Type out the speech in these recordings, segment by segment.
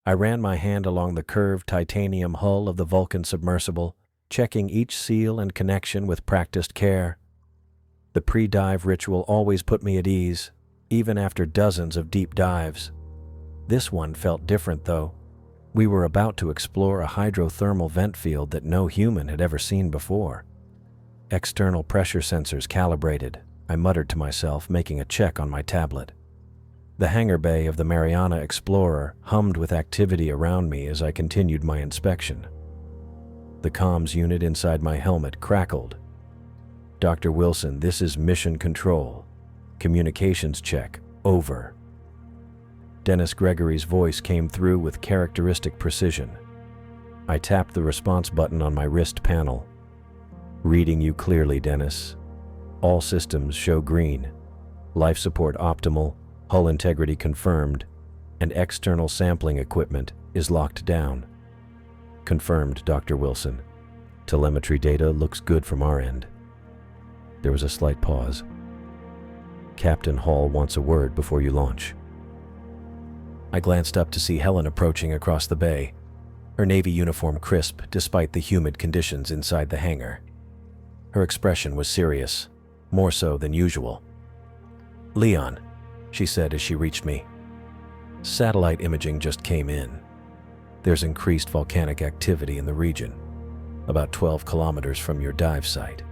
I ran my hand along the curved titanium hull of the Vulcan submersible, checking each seal and connection with practiced care. The pre-dive ritual always put me at ease, even after dozens of deep dives. This one felt different, though. We were about to explore a hydrothermal vent field that no human had ever seen before. External pressure sensors calibrated, I muttered to myself, making a check on my tablet. The hangar bay of the Mariana Explorer hummed with activity around me as I continued my inspection. The comms unit inside my helmet crackled. "Dr. Wilson, this is Mission Control. Communications check, over." Dennis Gregory's voice came through with characteristic precision. I tapped the response button on my wrist panel. "Reading you clearly, Dennis. All systems show green. Life support optimal, hull integrity confirmed, and external sampling equipment is locked down." "Confirmed, Dr. Wilson. Telemetry data looks good from our end." There was a slight pause. "Captain Hall wants a word before you launch." I glanced up to see Helen approaching across the bay, her Navy uniform crisp despite the humid conditions inside the hangar. Her expression was serious, more so than usual. "Leon," she said as she reached me, "satellite imaging just came in. There's increased volcanic activity in the region, about 12 kilometers from your dive site."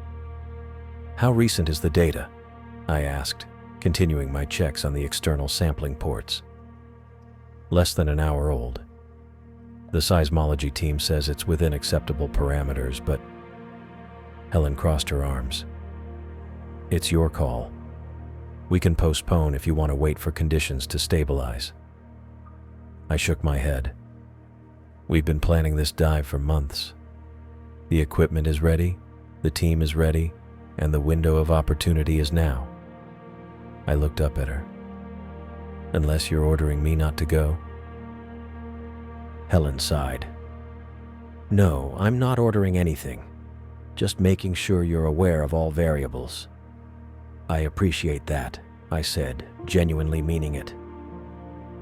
"How recent is the data?" I asked, continuing my checks on the external sampling ports. "Less than an hour old. The seismology team says it's within acceptable parameters, but..." Helen crossed her arms. "It's your call. We can postpone if you want to wait for conditions to stabilize." I shook my head. "We've been planning this dive for months. The equipment is ready, the team is ready, and the window of opportunity is now." I looked up at her. "Unless you're ordering me not to go?" Helen sighed. "No, I'm not ordering anything. Just making sure you're aware of all variables." "I appreciate that," I said, genuinely meaning it.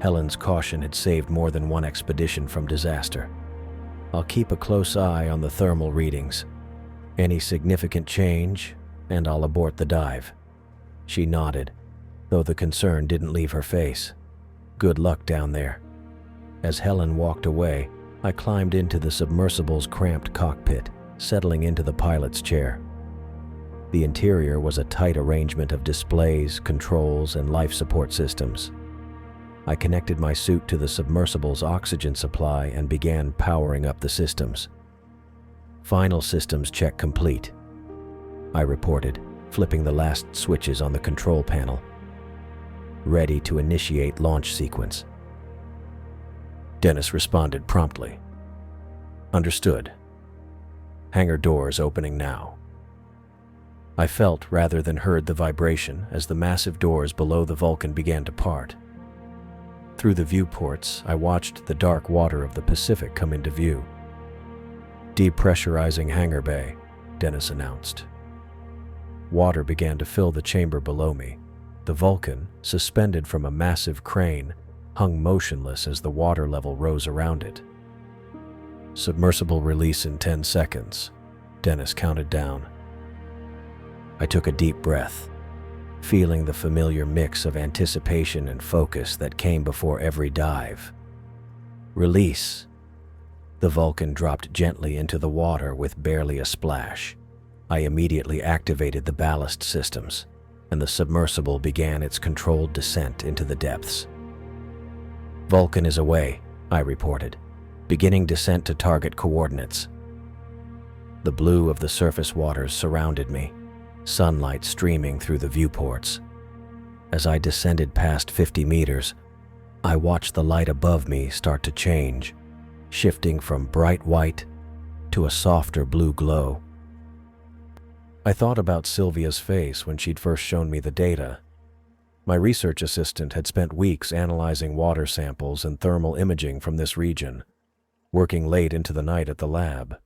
Helen's caution had saved more than one expedition from disaster. "I'll keep a close eye on the thermal readings. Any significant change, and I'll abort the dive." She nodded, though the concern didn't leave her face. "Good luck down there." As Helen walked away, I climbed into the submersible's cramped cockpit, settling into the pilot's chair. The interior was a tight arrangement of displays, controls, and life support systems. I connected my suit to the submersible's oxygen supply and began powering up the systems. "Final systems check complete," I reported, flipping the last switches on the control panel. "Ready to initiate launch sequence." Dennis responded promptly. "Understood. Hangar doors opening now." I felt rather than heard the vibration as the massive doors below the Vulcan began to part. Through the viewports, I watched the dark water of the Pacific come into view. "Depressurizing hangar bay," Dennis announced. Water began to fill the chamber below me. The Vulcan, suspended from a massive crane, hung motionless as the water level rose around it. "Submersible release in 10 seconds, Dennis counted down. I took a deep breath, feeling the familiar mix of anticipation and focus that came before every dive. Release. The Vulcan dropped gently into the water with barely a splash. I immediately activated the ballast systems, and the submersible began its controlled descent into the depths. "Vulcan is away," I reported, beginning descent to target coordinates. The blue of the surface waters surrounded me, sunlight streaming through the viewports. As I descended past 50 meters, I watched the light above me start to change, shifting from bright white to a softer blue glow. I thought about Sylvia's face when she'd first shown me the data. My research assistant had spent weeks analyzing water samples and thermal imaging from this region, working late into the night at the lab.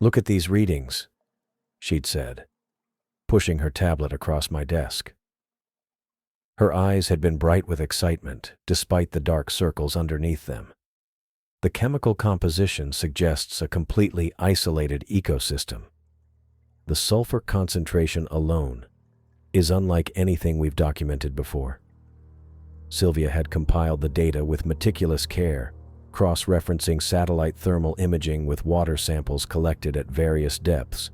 "Look at these readings," she'd said, pushing her tablet across my desk. Her eyes had been bright with excitement, despite the dark circles underneath them. The chemical composition suggests a completely isolated ecosystem. The sulfur concentration alone is unlike anything we've documented before. Sylvia had compiled the data with meticulous care, cross-referencing satellite thermal imaging with water samples collected at various depths.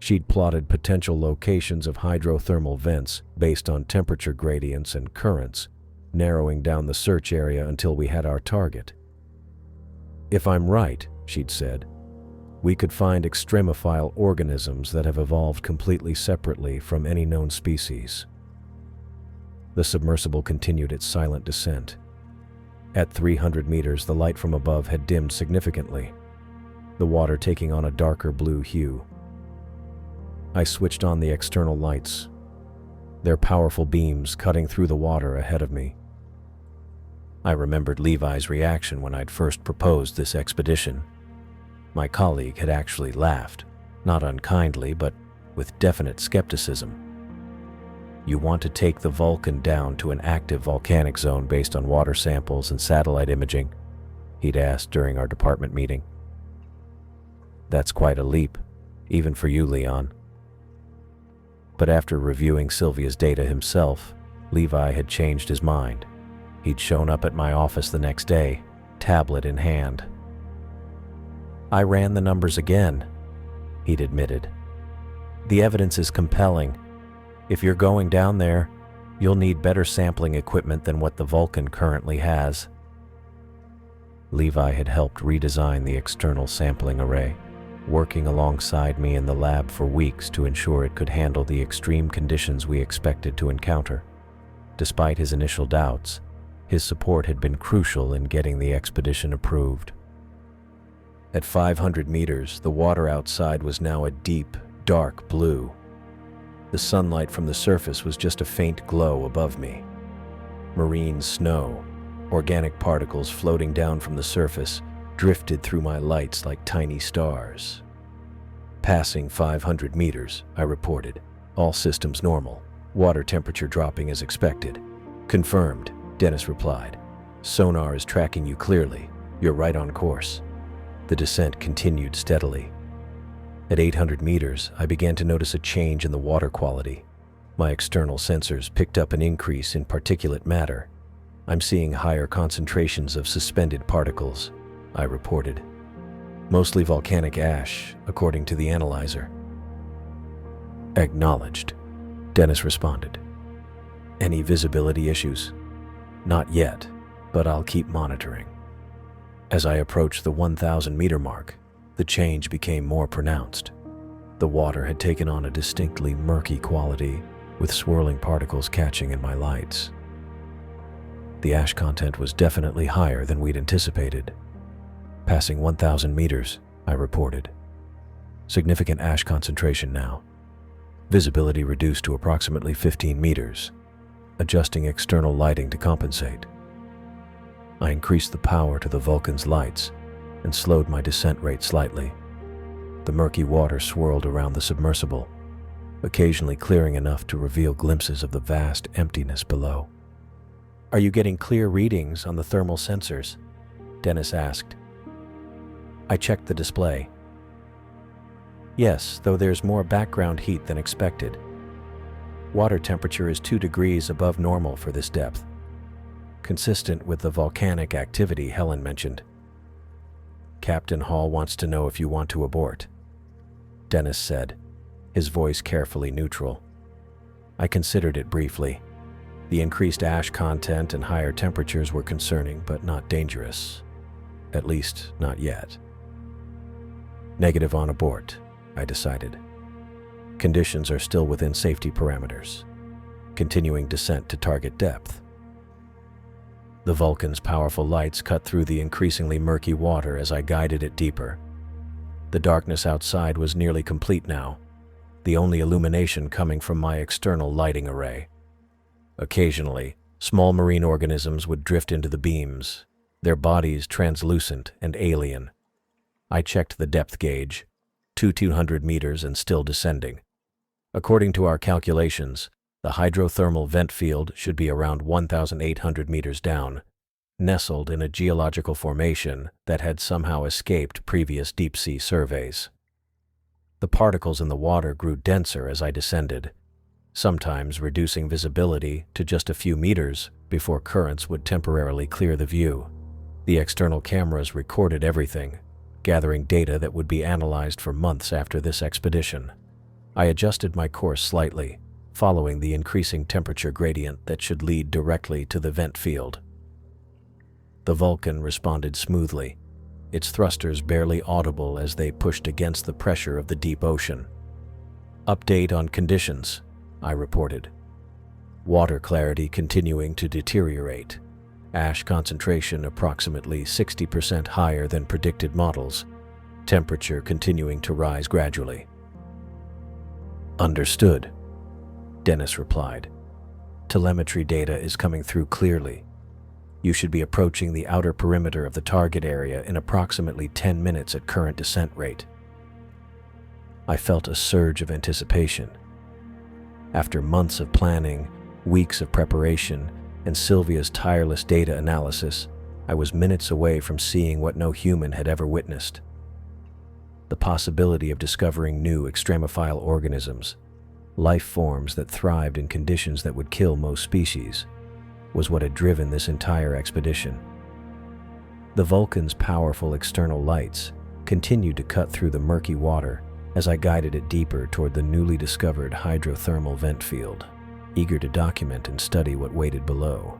She'd plotted potential locations of hydrothermal vents based on temperature gradients and currents, narrowing down the search area until we had our target. If I'm right, she'd said, we could find extremophile organisms that have evolved completely separately from any known species. The submersible continued its silent descent. At 300 meters, the light from above had dimmed significantly, the water taking on a darker blue hue. I switched on the external lights, their powerful beams cutting through the water ahead of me. I remembered Levi's reaction when I'd first proposed this expedition. My colleague had actually laughed, not unkindly, but with definite skepticism. You want to take the Vulcan down to an active volcanic zone based on water samples and satellite imaging? He'd asked during our department meeting. That's quite a leap, even for you, Leon. But after reviewing Sylvia's data himself, Levi had changed his mind. He'd shown up at my office the next day, tablet in hand. I ran the numbers again, he'd admitted. The evidence is compelling. If you're going down there, you'll need better sampling equipment than what the Vulcan currently has. Levi had helped redesign the external sampling array, working alongside me in the lab for weeks to ensure it could handle the extreme conditions we expected to encounter. Despite his initial doubts, his support had been crucial in getting the expedition approved. At 500 meters, the water outside was now a deep, dark blue. The sunlight from the surface was just a faint glow above me. Marine snow, organic particles floating down from the surface, drifted through my lights like tiny stars. Passing 500 meters, I reported. All systems normal. Water temperature dropping as expected. Confirmed, Dennis replied. Sonar is tracking you clearly. You're right on course. The descent continued steadily. At 800 meters, I began to notice a change in the water quality. My external sensors picked up an increase in particulate matter. I'm seeing higher concentrations of suspended particles, I reported. Mostly volcanic ash, according to the analyzer. Acknowledged, Dennis responded. Any visibility issues? Not yet, but I'll keep monitoring. As I approached the 1,000-meter mark, the change became more pronounced. The water had taken on a distinctly murky quality, with swirling particles catching in my lights. The ash content was definitely higher than we'd anticipated. Passing 1,000 meters, I reported. Significant ash concentration now. Visibility reduced to approximately 15 meters, adjusting external lighting to compensate. I increased the power to the Vulcan's lights and slowed my descent rate slightly. The murky water swirled around the submersible, occasionally clearing enough to reveal glimpses of the vast emptiness below. Are you getting clear readings on the thermal sensors? Dennis asked. I checked the display. Yes, though there's more background heat than expected. Water temperature is 2 degrees above normal for this depth, consistent with the volcanic activity Helen mentioned. Captain Hall wants to know if you want to abort, Dennis said, his voice carefully neutral. I considered it briefly. The increased ash content and higher temperatures were concerning, but not dangerous. At least, not yet. Negative on abort, I decided. Conditions are still within safety parameters. Continuing descent to target depth. The Vulcan's powerful lights cut through the increasingly murky water as I guided it deeper. The darkness outside was nearly complete now, the only illumination coming from my external lighting array. Occasionally, small marine organisms would drift into the beams, their bodies translucent and alien. I checked the depth gauge, 200 meters and still descending. According to our calculations, The hydrothermal vent field should be around 1,800 meters down, nestled in a geological formation that had somehow escaped previous deep-sea surveys. The particles in the water grew denser as I descended, sometimes reducing visibility to just a few meters before currents would temporarily clear the view. The external cameras recorded everything, gathering data that would be analyzed for months after this expedition. I adjusted my course slightly, following the increasing temperature gradient that should lead directly to the vent field. The Vulcan responded smoothly, its thrusters barely audible as they pushed against the pressure of the deep ocean. "Update on conditions," I reported. "Water clarity continuing to deteriorate. Ash concentration approximately 60% higher than predicted models. Temperature continuing to rise gradually." "Understood," Dennis replied. "Telemetry data is coming through clearly. You should be approaching the outer perimeter of the target area in approximately 10 minutes at current descent rate." I felt a surge of anticipation. After months of planning, weeks of preparation, and Sylvia's tireless data analysis, I was minutes away from seeing what no human had ever witnessed. The possibility of discovering new extremophile organisms, life forms that thrived in conditions that would kill most species, was what had driven this entire expedition. The Vulcan's powerful external lights continued to cut through the murky water as I guided it deeper toward the newly discovered hydrothermal vent field, eager to document and study what waited below.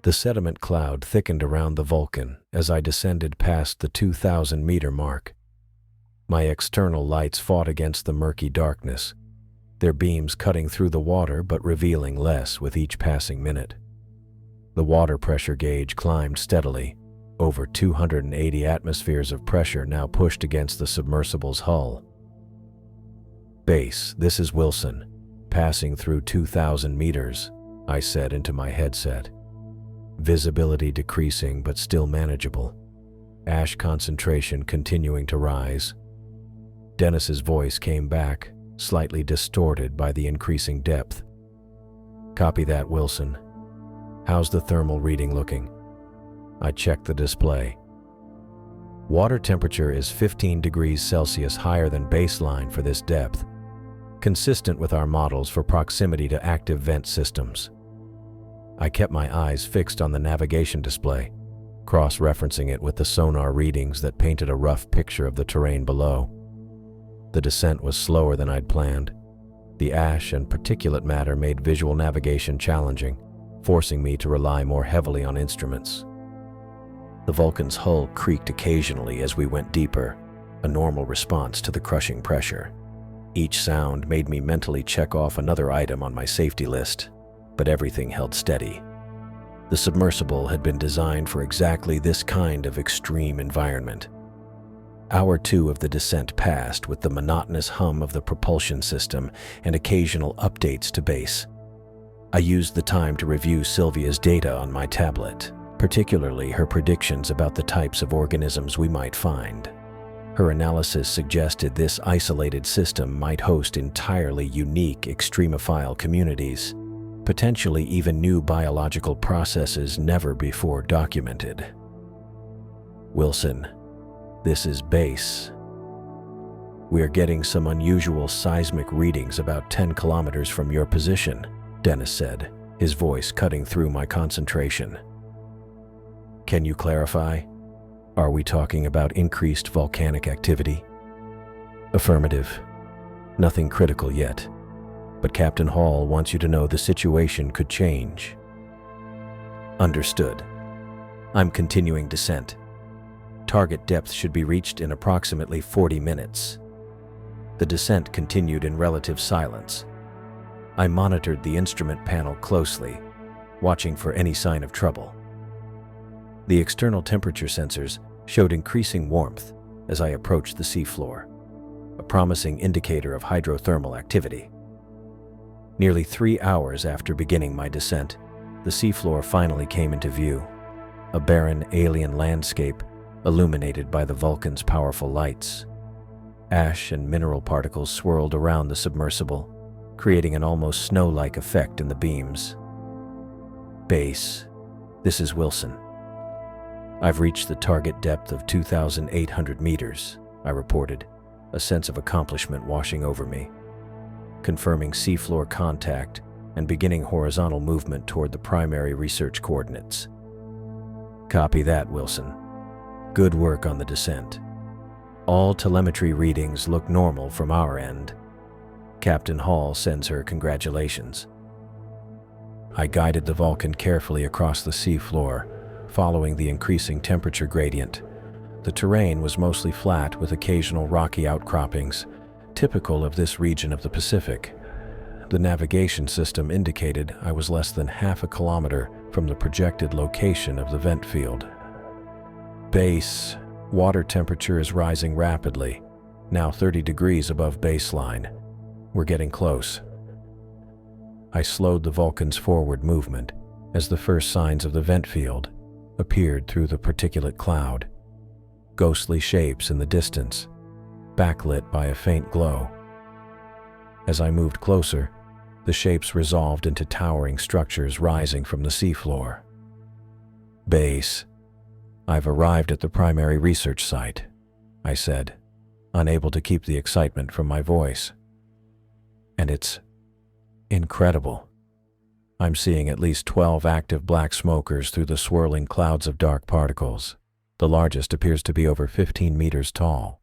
The sediment cloud thickened around the Vulcan as I descended past the 2,000-meter mark. My external lights fought against the murky darkness, their beams cutting through the water but revealing less with each passing minute. The water pressure gauge climbed steadily, over 280 atmospheres of pressure now pushed against the submersible's hull. "Base, this is Wilson, passing through 2,000 meters, I said into my headset. Visibility decreasing but still manageable. Ash concentration continuing to rise. Dennis's voice came back, slightly distorted by the increasing depth. "Copy that, Wilson. How's the thermal reading looking?" I checked the display. Water temperature is 15 degrees Celsius higher than baseline for this depth, consistent with our models for proximity to active vent systems. I kept my eyes fixed on the navigation display, cross-referencing it with the sonar readings that painted a rough picture of the terrain below. The descent was slower than I'd planned. The ash and particulate matter made visual navigation challenging, forcing me to rely more heavily on instruments. The Vulcan's hull creaked occasionally as we went deeper, a normal response to the crushing pressure. Each sound made me mentally check off another item on my safety list, but everything held steady. The submersible had been designed for exactly this kind of extreme environment. Hour 2 of the descent passed with the monotonous hum of the propulsion system and occasional updates to base. I used the time to review Sylvia's data on my tablet, particularly her predictions about the types of organisms we might find. Her analysis suggested this isolated system might host entirely unique extremophile communities, potentially even new biological processes never before documented. "Wilson, this is base. We're getting some unusual seismic readings about 10 kilometers from your position," Dennis said, his voice cutting through my concentration. "Can you clarify? Are we talking about increased volcanic activity?" "Affirmative. Nothing critical yet, but Captain Hall wants you to know the situation could change." "Understood. I'm continuing descent. Target depth should be reached in approximately 40 minutes. The descent continued in relative silence. I monitored the instrument panel closely, watching for any sign of trouble. The external temperature sensors showed increasing warmth as I approached the seafloor, a promising indicator of hydrothermal activity. Nearly 3 hours after beginning my descent, the seafloor finally came into view, a barren alien landscape illuminated by the Vulcan's powerful lights. Ash and mineral particles swirled around the submersible, creating an almost snow-like effect in the beams. Base, this is Wilson. I've reached the target depth of 2,800 meters, I reported, a sense of accomplishment washing over me. Confirming seafloor contact and beginning horizontal movement toward the primary research coordinates. Copy that, Wilson. Good work on the descent. All telemetry readings look normal from our end. Captain Hall sends her congratulations. I guided the Vulcan carefully across the seafloor, following the increasing temperature gradient. The terrain was mostly flat with occasional rocky outcroppings, typical of this region of the Pacific. The navigation system indicated I was less than half a kilometer from the projected location of the vent field. Base, water temperature is rising rapidly, now 30 degrees above baseline. We're getting close. I slowed the Vulcan's forward movement as the first signs of the vent field appeared through the particulate cloud. Ghostly shapes in the distance, backlit by a faint glow. As I moved closer, the shapes resolved into towering structures rising from the seafloor. Base, I've arrived at the primary research site, I said, unable to keep the excitement from my voice. And it's incredible. I'm seeing at least 12 active black smokers through the swirling clouds of dark particles. The largest appears to be over 15 meters tall.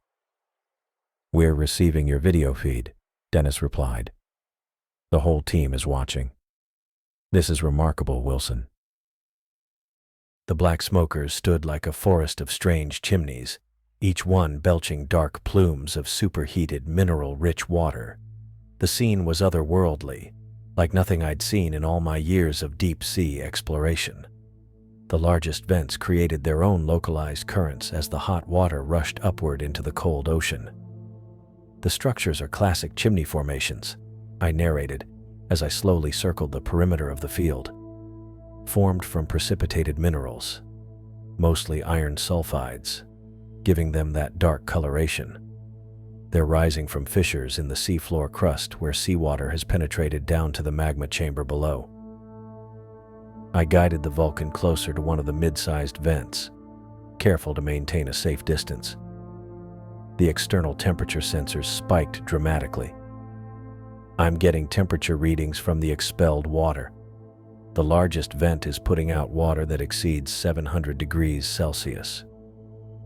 We're receiving your video feed, Dennis replied. The whole team is watching. This is remarkable, Wilson. The black smokers stood like a forest of strange chimneys, each one belching dark plumes of superheated, mineral-rich water. The scene was otherworldly, like nothing I'd seen in all my years of deep-sea exploration. The largest vents created their own localized currents as the hot water rushed upward into the cold ocean. The structures are classic chimney formations, I narrated as I slowly circled the perimeter of the field. Formed from precipitated minerals, mostly iron sulfides, giving them that dark coloration. They're rising from fissures in the seafloor crust where seawater has penetrated down to the magma chamber below. I guided the Vulcan closer to one of the mid-sized vents, careful to maintain a safe distance. The external temperature sensors spiked dramatically. I'm getting temperature readings from the expelled water. The largest vent is putting out water that exceeds 700 degrees Celsius.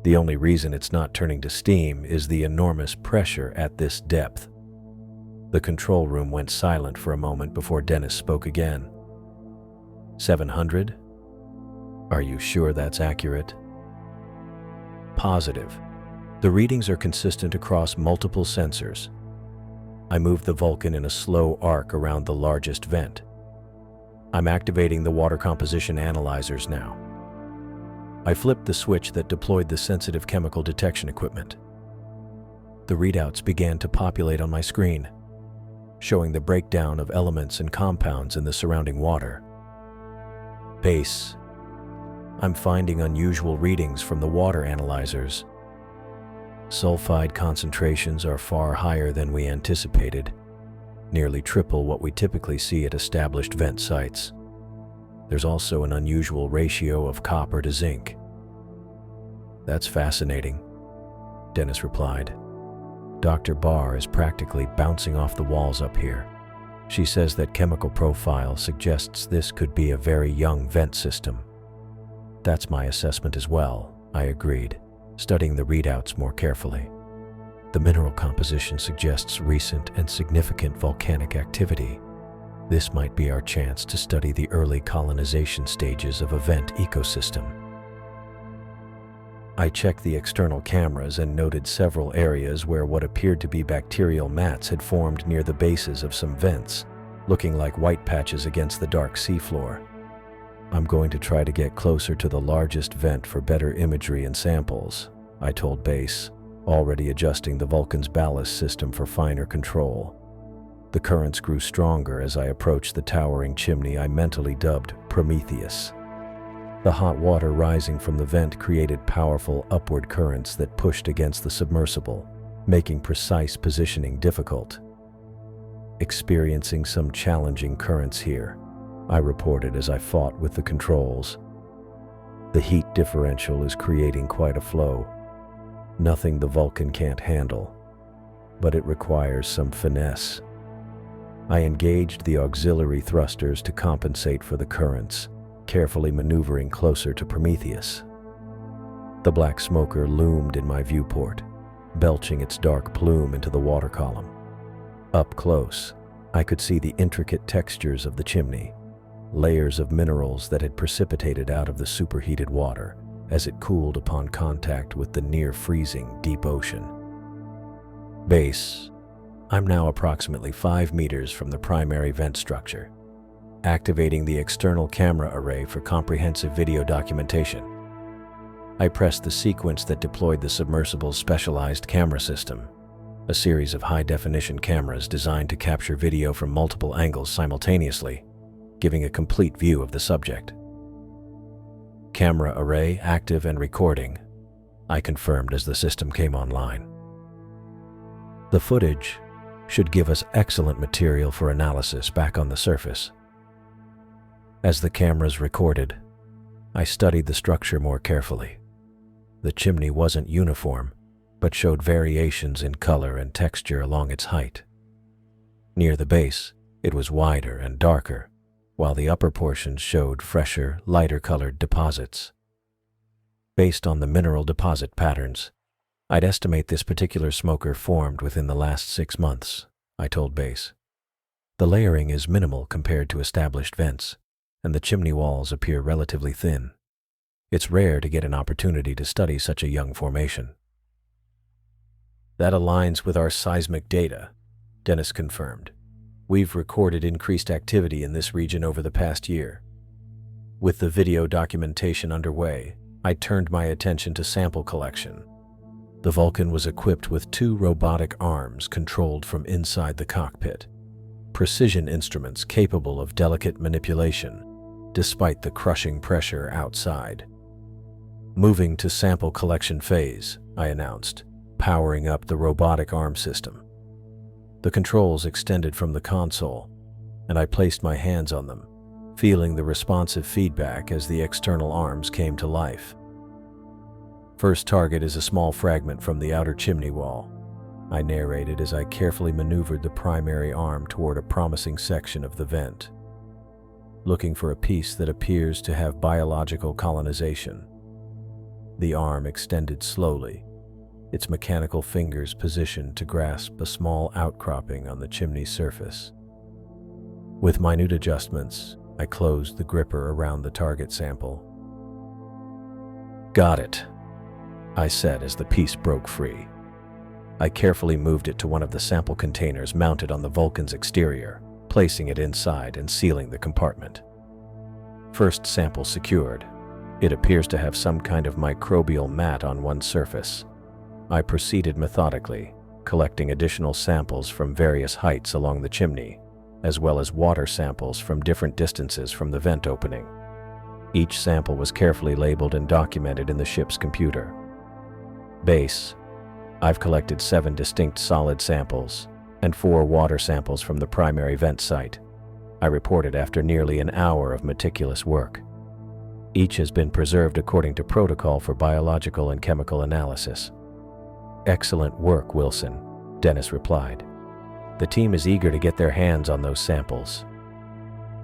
The only reason it's not turning to steam is the enormous pressure at this depth. The control room went silent for a moment before Dennis spoke again. 700? Are you sure that's accurate? Positive. The readings are consistent across multiple sensors. I moved the Vulcan in a slow arc around the largest vent. I'm activating the water composition analyzers now. I flipped the switch that deployed the sensitive chemical detection equipment. The readouts began to populate on my screen, showing the breakdown of elements and compounds in the surrounding water. Base. I'm finding unusual readings from the water analyzers. Sulfide concentrations are far higher than we anticipated, nearly triple what we typically see at established vent sites. There's also an unusual ratio of copper to zinc. That's fascinating, Dennis replied. Dr. Barr is practically bouncing off the walls up here. She says that chemical profile suggests this could be a very young vent system. That's my assessment as well, I agreed, studying the readouts more carefully. The mineral composition suggests recent and significant volcanic activity. This might be our chance to study the early colonization stages of a vent ecosystem. I checked the external cameras and noted several areas where what appeared to be bacterial mats had formed near the bases of some vents, looking like white patches against the dark seafloor. I'm going to try to get closer to the largest vent for better imagery and samples, I told Base, already adjusting the Vulcan's ballast system for finer control. The currents grew stronger as I approached the towering chimney I mentally dubbed Prometheus. The hot water rising from the vent created powerful upward currents that pushed against the submersible, making precise positioning difficult. "Experiencing some challenging currents here," I reported as I fought with the controls. "The heat differential is creating quite a flow. Nothing the Vulcan can't handle, but it requires some finesse." I engaged the auxiliary thrusters to compensate for the currents, carefully maneuvering closer to Prometheus. The black smoker loomed in my viewport, belching its dark plume into the water column. Up close, I could see the intricate textures of the chimney, layers of minerals that had precipitated out of the superheated water as it cooled upon contact with the near-freezing deep ocean. "Base, I'm now approximately 5 meters from the primary vent structure, activating the external camera array for comprehensive video documentation." I pressed the sequence that deployed the submersible's specialized camera system, a series of high-definition cameras designed to capture video from multiple angles simultaneously, giving a complete view of the subject. "Camera array active and recording," I confirmed as the system came online. "The footage should give us excellent material for analysis back on the surface." As the cameras recorded, I studied the structure more carefully. The chimney wasn't uniform, but showed variations in color and texture along its height. Near the base, it was wider and darker, while the upper portions showed fresher, lighter-colored deposits. Based on the mineral deposit patterns, I'd estimate this particular smoker formed within the last 6 months, I told Base. "The layering is minimal compared to established vents, and the chimney walls appear relatively thin. It's rare to get an opportunity to study such a young formation." "That aligns with our seismic data," Dennis confirmed. "We've recorded increased activity in this region over the past year." With the video documentation underway, I turned my attention to sample collection. The Vulcan was equipped with 2 robotic arms controlled from inside the cockpit, precision instruments capable of delicate manipulation, despite the crushing pressure outside. "Moving to sample collection phase," I announced, powering up the robotic arm system. The controls extended from the console, and I placed my hands on them, feeling the responsive feedback as the external arms came to life. "First target is a small fragment from the outer chimney wall," I narrated as I carefully maneuvered the primary arm toward a promising section of the vent. "Looking for a piece that appears to have biological colonization." The arm extended slowly, its mechanical fingers positioned to grasp a small outcropping on the chimney surface. With minute adjustments, I closed the gripper around the target sample. "Got it," I said as the piece broke free. I carefully moved it to one of the sample containers mounted on the Vulcan's exterior, placing it inside and sealing the compartment. First sample secured. It appears to have some kind of microbial mat on one surface. I proceeded methodically, collecting additional samples from various heights along the chimney, as well as water samples from different distances from the vent opening. Each sample was carefully labeled and documented in the ship's computer. "Base, I've collected 7 distinct solid samples and 4 water samples from the primary vent site," I reported after nearly an hour of meticulous work. "Each has been preserved according to protocol for biological and chemical analysis." "Excellent work, Wilson," Dennis replied. "The team is eager to get their hands on those samples."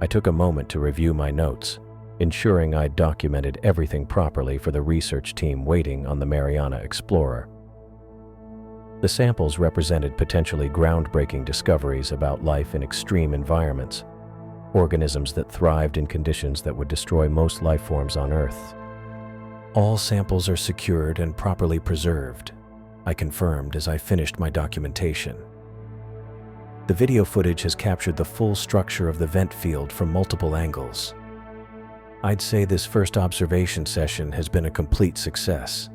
I took a moment to review my notes, ensuring I'd documented everything properly for the research team waiting on the Mariana Explorer. The samples represented potentially groundbreaking discoveries about life in extreme environments, organisms that thrived in conditions that would destroy most life forms on Earth. "All samples are secured and properly preserved," I confirmed as I finished my documentation. "The video footage has captured the full structure of the vent field from multiple angles. I'd say this first observation session has been a complete success."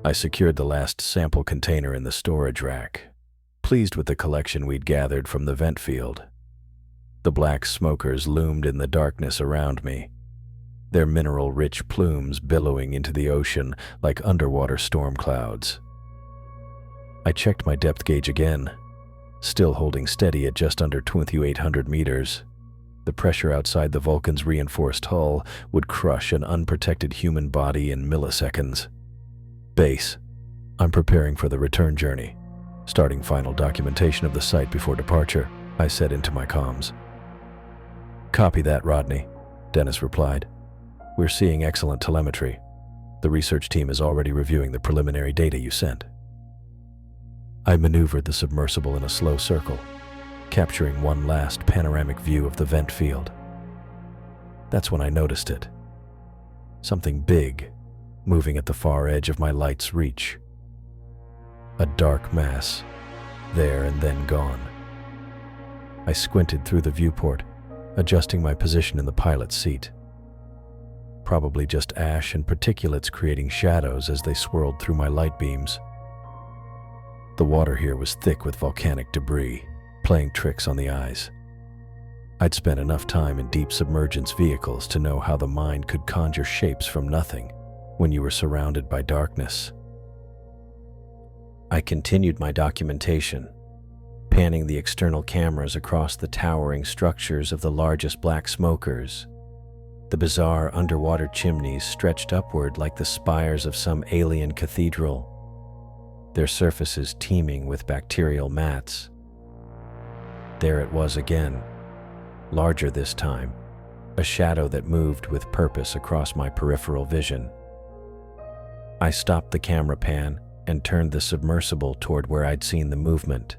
I secured the last sample container in the storage rack, pleased with the collection we'd gathered from the vent field. The black smokers loomed in the darkness around me, their mineral-rich plumes billowing into the ocean like underwater storm clouds. I checked my depth gauge again, still holding steady at just under 2,800 meters. The pressure outside the Vulcan's reinforced hull would crush an unprotected human body in milliseconds. Base, I'm preparing for the return journey. Starting final documentation of the site before departure, I said into my comms. Copy that, Rodney, Dennis replied. We're seeing excellent telemetry. The research team is already reviewing the preliminary data you sent. I maneuvered the submersible in a slow circle, capturing one last panoramic view of the vent field. That's when I noticed it. Something big, moving at the far edge of my light's reach. A dark mass, there and then gone. I squinted through the viewport, adjusting my position in the pilot's seat. Probably just ash and particulates creating shadows as they swirled through my light beams. The water here was thick with volcanic debris, playing tricks on the eyes. I'd spent enough time in deep submergence vehicles to know how the mind could conjure shapes from nothing when you were surrounded by darkness. I continued my documentation, panning the external cameras across the towering structures of the largest black smokers. The bizarre underwater chimneys stretched upward like the spires of some alien cathedral, their surfaces teeming with bacterial mats. There it was again, larger this time, a shadow that moved with purpose across my peripheral vision. I stopped the camera pan and turned the submersible toward where I'd seen the movement.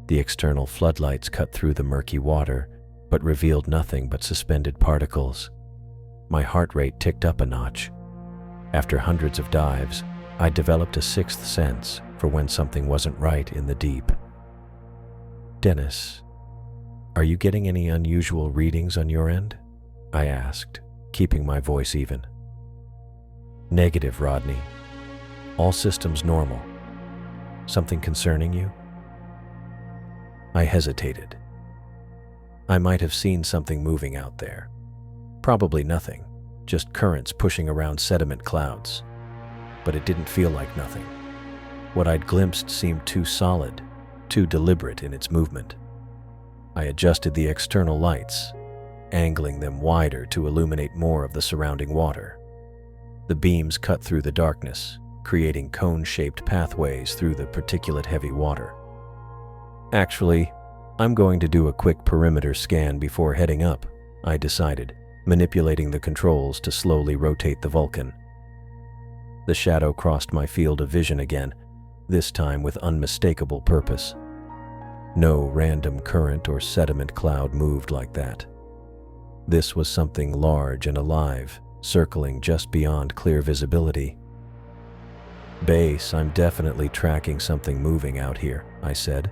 The external floodlights cut through the murky water, but revealed nothing but suspended particles. My heart rate ticked up a notch. After hundreds of dives, I developed a sixth sense for when something wasn't right in the deep. Dennis, are you getting any unusual readings on your end? I asked, keeping my voice even. Negative, Rodney. All systems normal. Something concerning you? I hesitated. I might have seen something moving out there. Probably nothing, just currents pushing around sediment clouds. But it didn't feel like nothing. What I'd glimpsed seemed too solid, too deliberate in its movement. I adjusted the external lights, angling them wider to illuminate more of the surrounding water. The beams cut through the darkness, creating cone-shaped pathways through the particulate-heavy water. Actually, I'm going to do a quick perimeter scan before heading up, I decided, manipulating the controls to slowly rotate the Vulcan. The shadow crossed my field of vision again, this time with unmistakable purpose. No random current or sediment cloud moved like that. This was something large and alive, circling just beyond clear visibility. Base, I'm definitely tracking something moving out here, I said,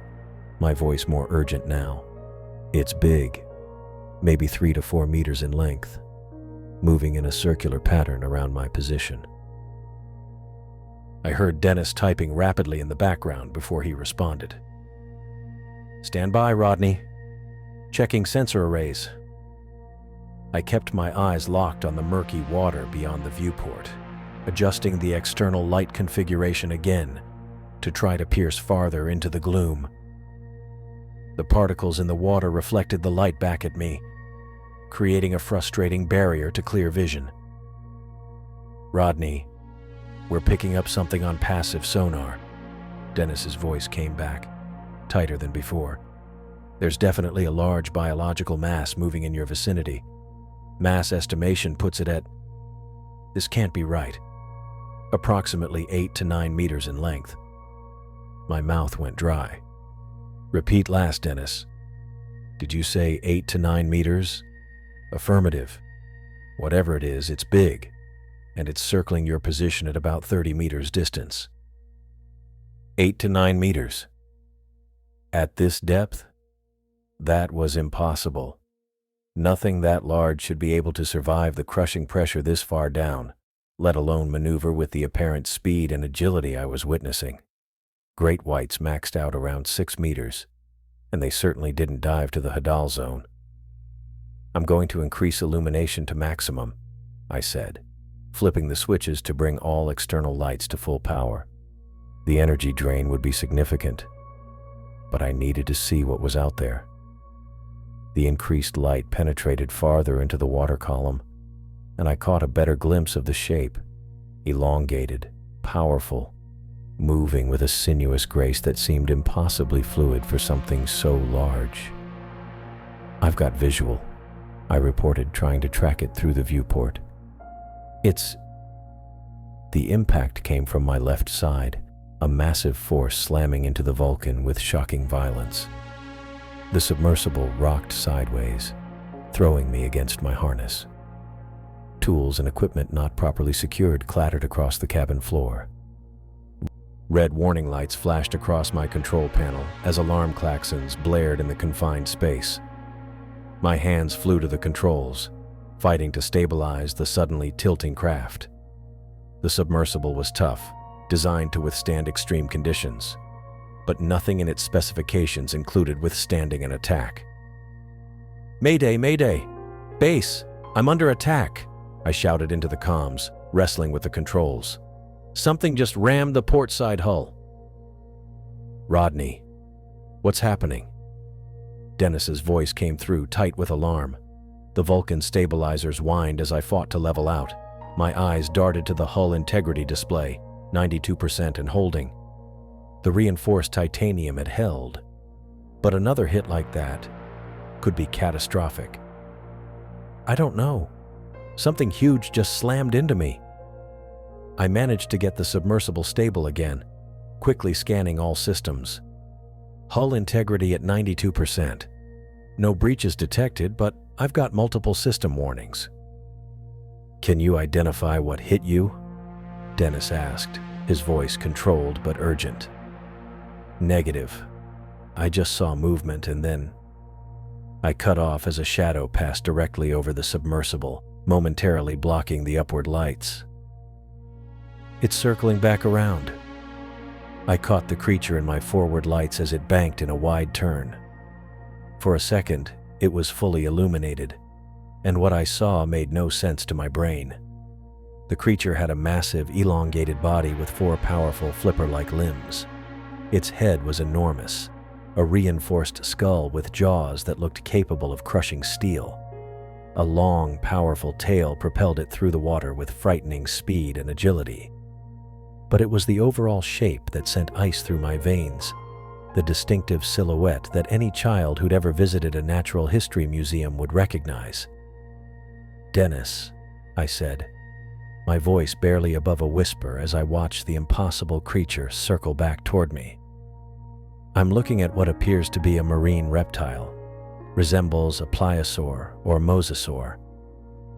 my voice more urgent now. It's big, maybe 3 to 4 meters in length, moving in a circular pattern around my position. I heard Dennis typing rapidly in the background before he responded. Stand by, Rodney. Checking sensor arrays. I kept my eyes locked on the murky water beyond the viewport, adjusting the external light configuration again to try to pierce farther into the gloom. The particles in the water reflected the light back at me, creating a frustrating barrier to clear vision. Rodney, we're picking up something on passive sonar. Dennis's voice came back, tighter than before. There's definitely a large biological mass moving in your vicinity. Mass estimation puts it at... This can't be right. Approximately 8 to 9 meters in length. My mouth went dry. Repeat last, Dennis. Did you say 8 to 9 meters? Affirmative. Whatever it is, it's big, and it's circling your position at about 30 meters distance. 8 to 9 meters. At this depth? That was impossible. Nothing that large should be able to survive the crushing pressure this far down, let alone maneuver with the apparent speed and agility I was witnessing. Great whites maxed out around 6 meters, and they certainly didn't dive to the Hadal zone. I'm going to increase illumination to maximum, I said, flipping the switches to bring all external lights to full power. The energy drain would be significant. but I needed to see what was out there. The increased light penetrated farther into the water column, and I caught a better glimpse of the shape, elongated, powerful, moving with a sinuous grace that seemed impossibly fluid for something so large. "I've got visual," I reported, trying to track it through the viewport. The impact came from my left side, a massive force slamming into the Vulcan with shocking violence. The submersible rocked sideways, throwing me against my harness. Tools and equipment not properly secured clattered across the cabin floor. Red warning lights flashed across my control panel as alarm klaxons blared in the confined space. My hands flew to the controls, fighting to stabilize the suddenly tilting craft. The submersible was tough, designed to withstand extreme conditions, but nothing in its specifications included withstanding an attack. "Mayday, mayday! Base, I'm under attack!" I shouted into the comms, wrestling with the controls. "Something just rammed the port side hull." "Rodney, what's happening?" Dennis's voice came through, tight with alarm. The Vulcan stabilizers whined as I fought to level out. My eyes darted to the hull integrity display, 92% and holding. The reinforced titanium had held, but another hit like that could be catastrophic. "I don't know. Something huge just slammed into me." I managed to get the submersible stable again, quickly scanning all systems. Hull integrity at 92%. No breaches detected, but I've got multiple system warnings. "Can you identify what hit you?" Dennis asked, his voice controlled but urgent. "Negative. I just saw movement and then..." I cut off as a shadow passed directly over the submersible, momentarily blocking the upward lights. "It's circling back around." I caught the creature in my forward lights as it banked in a wide turn. For a second, it was fully illuminated, and what I saw made no sense to my brain. The creature had a massive, elongated body with 4 powerful flipper-like limbs. Its head was enormous, a reinforced skull with jaws that looked capable of crushing steel. A long, powerful tail propelled it through the water with frightening speed and agility. But it was the overall shape that sent ice through my veins, the distinctive silhouette that any child who'd ever visited a natural history museum would recognize. "Dennis," I said, my voice barely above a whisper as I watched the impossible creature circle back toward me. "I'm looking at what appears to be a marine reptile, resembles a pliosaur or mosasaur,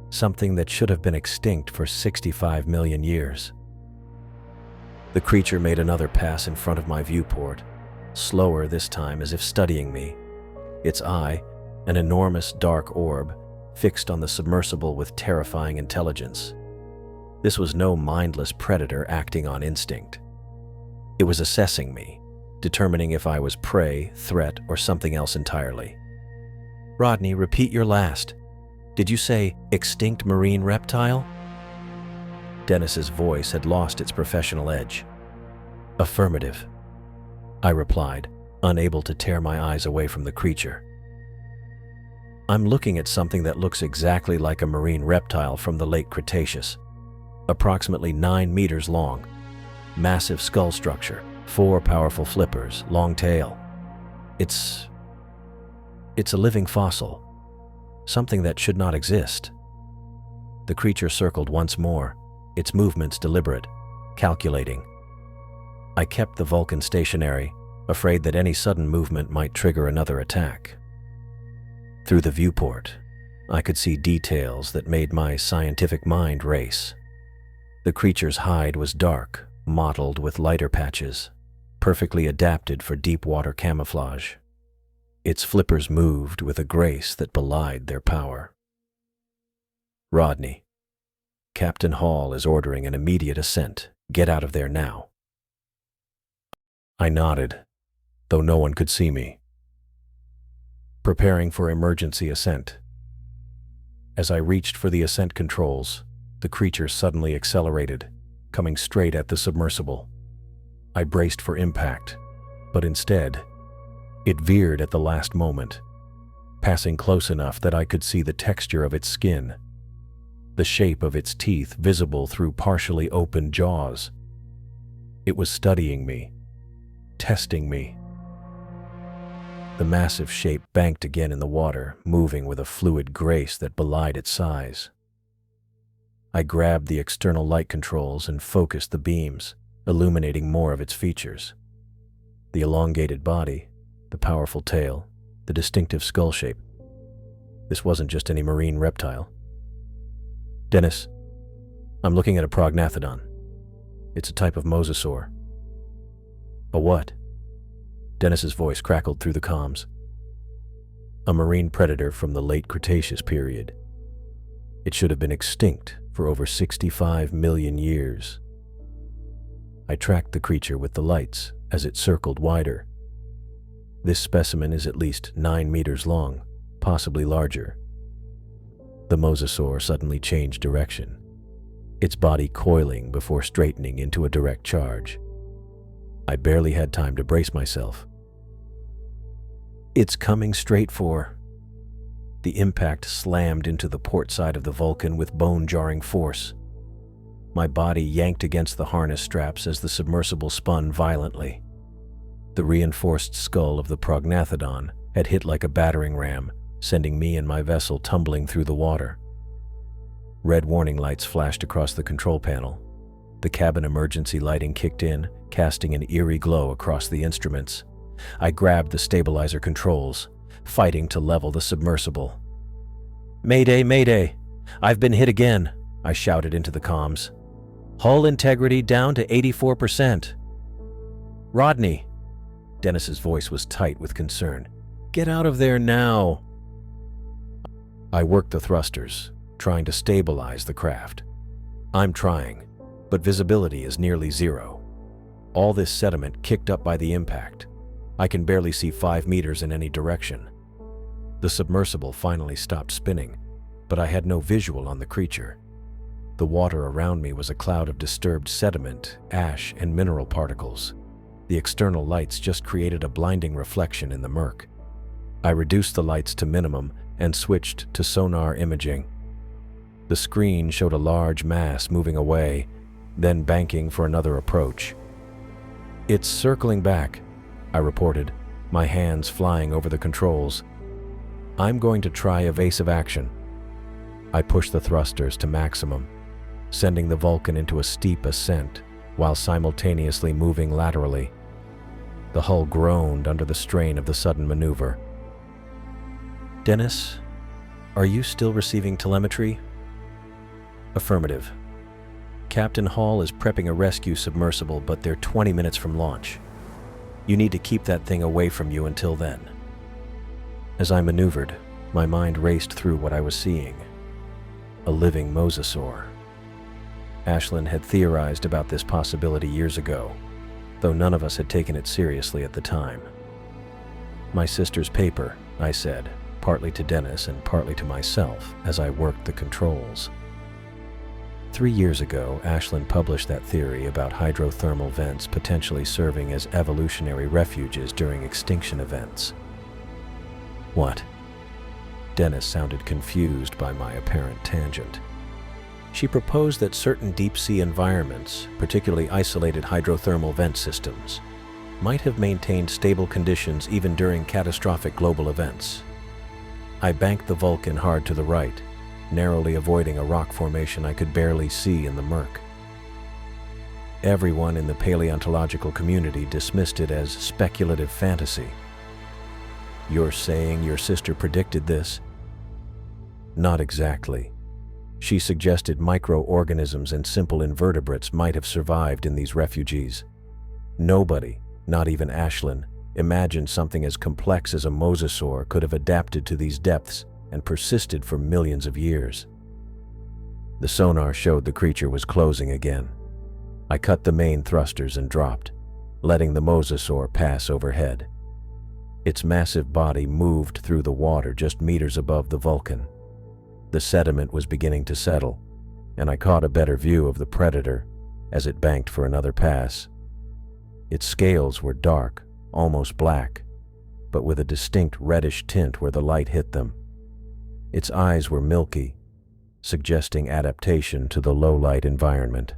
something that should have been extinct for 65 million years." The creature made another pass in front of my viewport, slower this time as if studying me. Its eye, an enormous dark orb, fixed on the submersible with terrifying intelligence. This was no mindless predator acting on instinct. It was assessing me, determining if I was prey, threat, or something else entirely. "Rodney, repeat your last. Did you say extinct marine reptile?" Dennis's voice had lost its professional edge. "Affirmative," I replied, unable to tear my eyes away from the creature. "I'm looking at something that looks exactly like a marine reptile from the late Cretaceous. Approximately 9 meters long, massive skull structure, 4 powerful flippers, long tail. It's a living fossil, something that should not exist." The creature circled once more, its movements deliberate, calculating. I kept the Vulcan stationary, afraid that any sudden movement might trigger another attack. Through the viewport, I could see details that made my scientific mind race. The creature's hide was dark, mottled with lighter patches, perfectly adapted for deep water camouflage. Its flippers moved with a grace that belied their power. "Rodney, Captain Hall is ordering an immediate ascent. Get out of there now." I nodded, though no one could see me. Preparing for emergency ascent. As I reached for the ascent controls, the creature suddenly accelerated, coming straight at the submersible. I braced for impact, but instead, It veered at the last moment, passing close enough that I could see the texture of its skin, the shape of its teeth visible through partially open jaws. It was studying me, testing me. The massive shape banked again in the water, moving with a fluid grace that belied its size. I grabbed the external light controls and focused the beams, illuminating more of its features. The elongated body, the powerful tail, the distinctive skull shape. This wasn't just any marine reptile. Dennis, I'm looking at a prognathodon. It's a type of mosasaur. A what? Dennis's voice crackled through the comms. A marine predator from the late Cretaceous period. It should have been extinct for over 65 million years. I tracked the creature with the lights as it circled wider. This specimen is at least 9 meters long, possibly larger. The mosasaur suddenly changed direction, its body coiling before straightening into a direct charge. I barely had time to brace myself. It's coming straight for... The impact slammed into the port side of the Vulcan with bone-jarring force. My body yanked against the harness straps as the submersible spun violently. The reinforced skull of the prognathodon had hit like a battering ram, sending me and my vessel tumbling through the water. Red warning lights flashed across the control panel. The cabin emergency lighting kicked in, casting an eerie glow across the instruments. I grabbed the stabilizer controls, fighting to level the submersible. "Mayday, mayday! I've been hit again," I shouted into the comms. "Hull integrity down to 84%. Rodney!" Dennis's voice was tight with concern. "Get out of there now!" I worked the thrusters, trying to stabilize the craft. I'm trying, but visibility is nearly zero. All this sediment kicked up by the impact. I can barely see 5 meters in any direction. The submersible finally stopped spinning, but I had no visual on the creature. The water around me was a cloud of disturbed sediment, ash, and mineral particles. The external lights just created a blinding reflection in the murk. I reduced the lights to minimum and switched to sonar imaging. The screen showed a large mass moving away, then banking for another approach. "It's circling back," I reported, my hands flying over the controls. "I'm going to try evasive action." I pushed the thrusters to maximum, sending the Vulcan into a steep ascent while simultaneously moving laterally. The hull groaned under the strain of the sudden maneuver. "Dennis, are you still receiving telemetry?" "Affirmative. Captain Hall is prepping a rescue submersible, but they're 20 minutes from launch. You need to keep that thing away from you until then." As I maneuvered, my mind raced through what I was seeing. A living mosasaur. Ashlyn had theorized about this possibility years ago, though none of us had taken it seriously at the time. "My sister's paper," I said, partly to Dennis and partly to myself as I worked the controls. 3 years ago, Ashlyn published that theory about hydrothermal vents potentially serving as evolutionary refuges during extinction events. "What?" Dennis sounded confused by my apparent tangent. "She proposed that certain deep-sea environments, particularly isolated hydrothermal vent systems, might have maintained stable conditions even during catastrophic global events." I banked the Vulcan hard to the right, narrowly avoiding a rock formation I could barely see in the murk. Everyone in the paleontological community dismissed it as speculative fantasy. "You're saying your sister predicted this?" "Not exactly. She suggested microorganisms and simple invertebrates might have survived in these refugees. Nobody, not even Ashlyn, imagined something as complex as a mosasaur could have adapted to these depths and persisted for millions of years." The sonar showed the creature was closing again. I cut the main thrusters and dropped, letting the mosasaur pass overhead. Its massive body moved through the water just meters above the Vulcan. The sediment was beginning to settle, and I caught a better view of the predator as it banked for another pass. Its scales were dark, almost black, but with a distinct reddish tint where the light hit them. Its eyes were milky, suggesting adaptation to the low-light environment.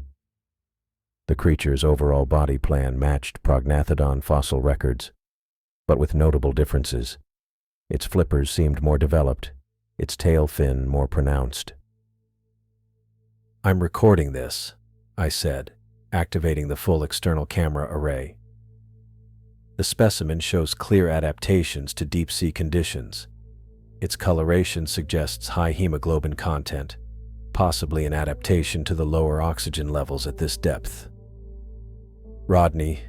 The creature's overall body plan matched prognathodon fossil records, but with notable differences. Its flippers seemed more developed, its tail fin more pronounced. "I'm recording this," I said, activating the full external camera array. The specimen shows clear adaptations to deep-sea conditions. Its coloration suggests high hemoglobin content, possibly an adaptation to the lower oxygen levels at this depth. "Rodney,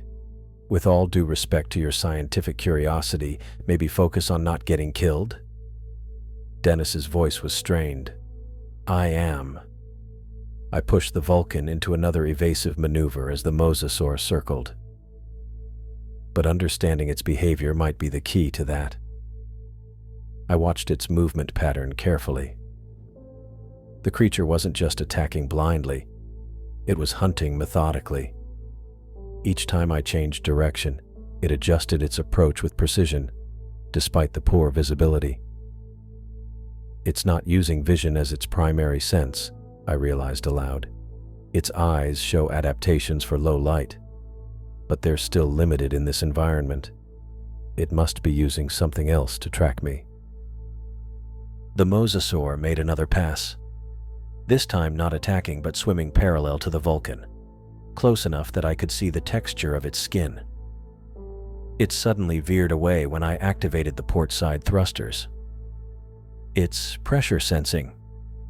with all due respect to your scientific curiosity, maybe focus on not getting killed?" Dennis's voice was strained. "I am." I pushed the Vulcan into another evasive maneuver as the mosasaur circled. But understanding its behavior might be the key to that. I watched its movement pattern carefully. The creature wasn't just attacking blindly, it was hunting methodically. Each time I changed direction, it adjusted its approach with precision, despite the poor visibility. It's not using vision as its primary sense, I realized aloud. Its eyes show adaptations for low light, but they're still limited in this environment. It must be using something else to track me. The mosasaur made another pass, this time not attacking but swimming parallel to the Vulcan, close enough that I could see the texture of its skin. It suddenly veered away when I activated the port side thrusters. "It's pressure sensing,"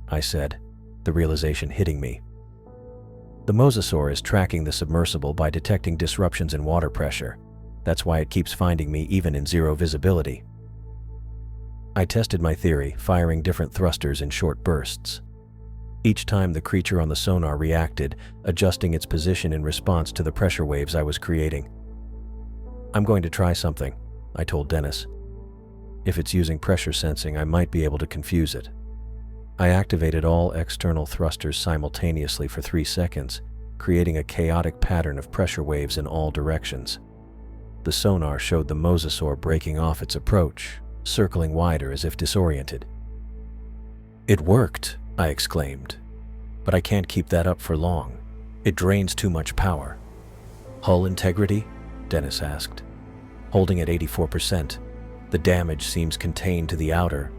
I said, the realization hitting me. The mosasaur is tracking the submersible by detecting disruptions in water pressure. That's why it keeps finding me even in zero visibility. I tested my theory, firing different thrusters in short bursts. Each time the creature on the sonar reacted, adjusting its position in response to the pressure waves I was creating. "I'm going to try something," I told Dennis. "If it's using pressure sensing, I might be able to confuse it." I activated all external thrusters simultaneously for 3 seconds, creating a chaotic pattern of pressure waves in all directions. The sonar showed the mosasaur breaking off its approach, circling wider as if disoriented. "It worked," I exclaimed. "But I can't keep that up for long. It drains too much power." "Hull integrity?" Dennis asked. "Holding at 84%. The damage seems contained to the outer."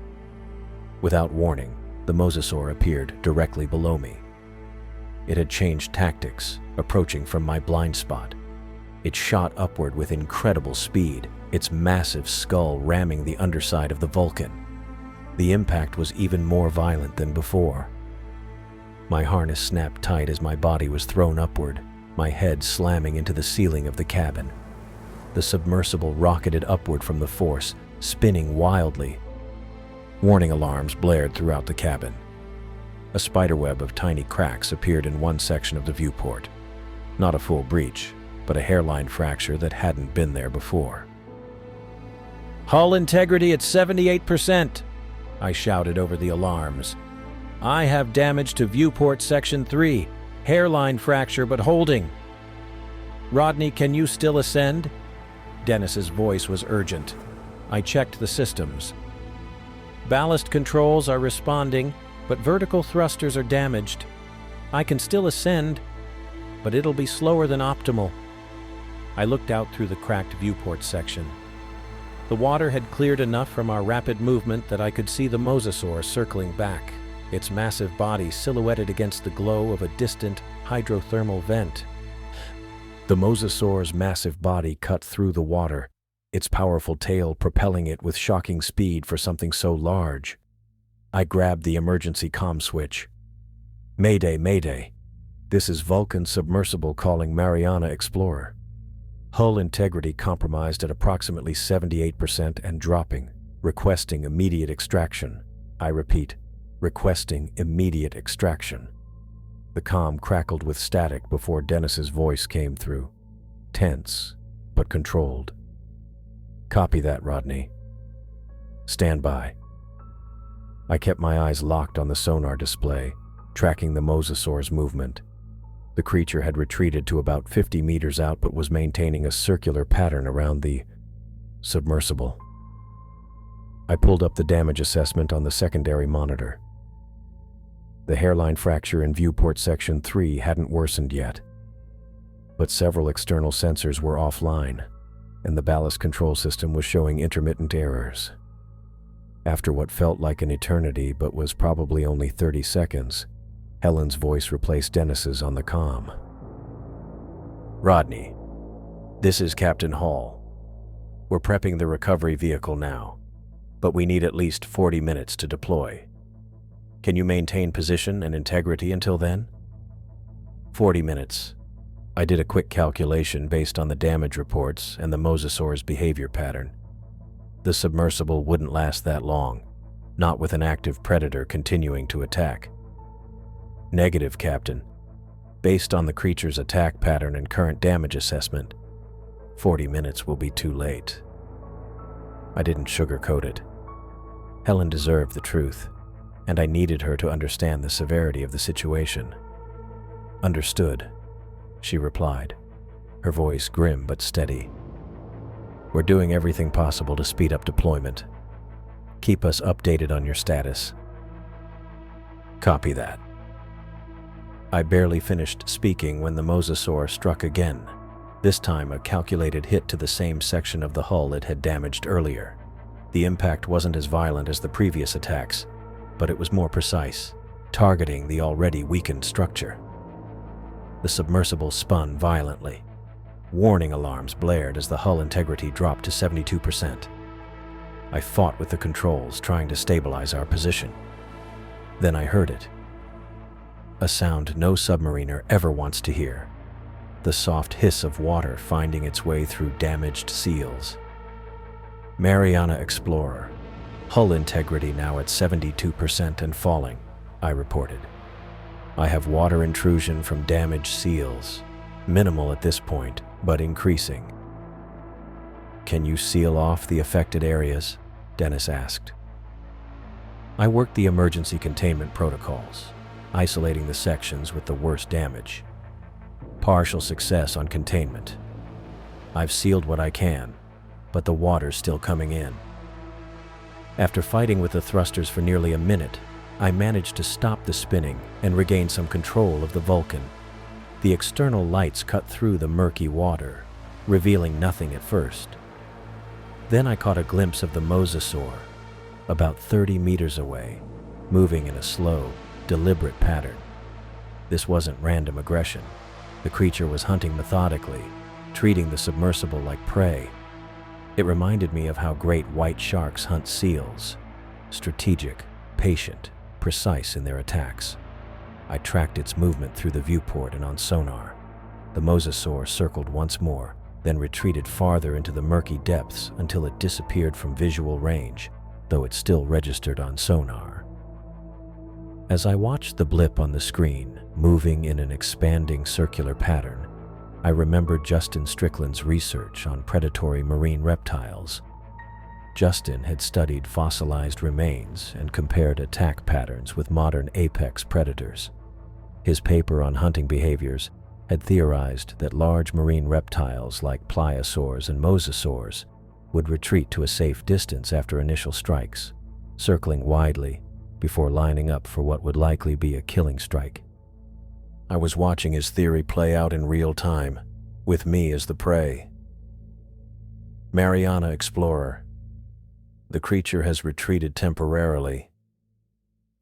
Without warning, the mosasaur appeared directly below me. It had changed tactics, approaching from my blind spot. It shot upward with incredible speed, its massive skull ramming the underside of the Vulcan. The impact was even more violent than before. My harness snapped tight as my body was thrown upward, my head slamming into the ceiling of the cabin. The submersible rocketed upward from the force, spinning wildly. Warning alarms blared throughout the cabin. A spiderweb of tiny cracks appeared in one section of the viewport. Not a full breach, but a hairline fracture that hadn't been there before. "Hull integrity at 78%, I shouted over the alarms. "I have damage to viewport section 3, hairline fracture but holding." "Rodney, can you still ascend?" Dennis's voice was urgent. I checked the systems. "Ballast controls are responding, but vertical thrusters are damaged. I can still ascend, but it'll be slower than optimal." I looked out through the cracked viewport section. The water had cleared enough from our rapid movement that I could see the mosasaur circling back, its massive body silhouetted against the glow of a distant hydrothermal vent. The mosasaur's massive body cut through the water, its powerful tail propelling it with shocking speed for something so large. I grabbed the emergency comm switch. "Mayday, Mayday. This is Vulcan submersible calling Mariana Explorer. Hull integrity compromised at approximately 78% and dropping. Requesting immediate extraction. I repeat, requesting immediate extraction." The comm crackled with static before Dennis's voice came through. Tense, but controlled. "Copy that, Rodney. Stand by." I kept my eyes locked on the sonar display, tracking the mosasaur's movement. The creature had retreated to about 50 meters out but was maintaining a circular pattern around the submersible. I pulled up the damage assessment on the secondary monitor. The hairline fracture in viewport section 3 hadn't worsened yet, but several external sensors were offline, and the ballast control system was showing intermittent errors. After what felt like an eternity but was probably only 30 seconds, Helen's voice replaced Dennis's on the comm. "Rodney, this is Captain Hall. We're prepping the recovery vehicle now, but we need at least 40 minutes to deploy. Can you maintain position and integrity until then?" 40 minutes. I did a quick calculation based on the damage reports and the mosasaur's behavior pattern. The submersible wouldn't last that long, not with an active predator continuing to attack. "Negative, Captain. Based on the creature's attack pattern and current damage assessment, 40 minutes will be too late." I didn't sugarcoat it. Helen deserved the truth, and I needed her to understand the severity of the situation. "Understood," she replied, her voice grim but steady. "We're doing everything possible to speed up deployment. Keep us updated on your status." "Copy that." I barely finished speaking when the mosasaur struck again, this time a calculated hit to the same section of the hull it had damaged earlier. The impact wasn't as violent as the previous attacks, but it was more precise, targeting the already weakened structure. The submersible spun violently. Warning alarms blared as the hull integrity dropped to 72%. I fought with the controls, trying to stabilize our position. Then I heard it. A sound no submariner ever wants to hear. The soft hiss of water finding its way through damaged seals. "Mariana Explorer. Hull integrity now at 72% and falling," I reported. "I have water intrusion from damaged seals. Minimal at this point, but increasing." "Can you seal off the affected areas?" Dennis asked. I worked the emergency containment protocols, isolating the sections with the worst damage. Partial success on containment. I've sealed what I can, but the water's still coming in. After fighting with the thrusters for nearly a minute, I managed to stop the spinning and regain some control of the Vulcan. The external lights cut through the murky water, revealing nothing at first. Then I caught a glimpse of the mosasaur, about 30 meters away, moving in a slow, deliberate pattern. This wasn't random aggression. The creature was hunting methodically, treating the submersible like prey. It reminded me of how great white sharks hunt seals, strategic, patient, precise in their attacks. I tracked its movement through the viewport and on sonar. The mosasaur circled once more, then retreated farther into the murky depths until it disappeared from visual range, though it still registered on sonar. As I watched the blip on the screen, moving in an expanding circular pattern, I remembered Justin Strickland's research on predatory marine reptiles. Justin had studied fossilized remains and compared attack patterns with modern apex predators. His paper on hunting behaviors had theorized that large marine reptiles like pliosaurs and mosasaurs would retreat to a safe distance after initial strikes, circling widely before lining up for what would likely be a killing strike. I was watching his theory play out in real time, with me as the prey. "Mariana Explorer. The creature has retreated temporarily,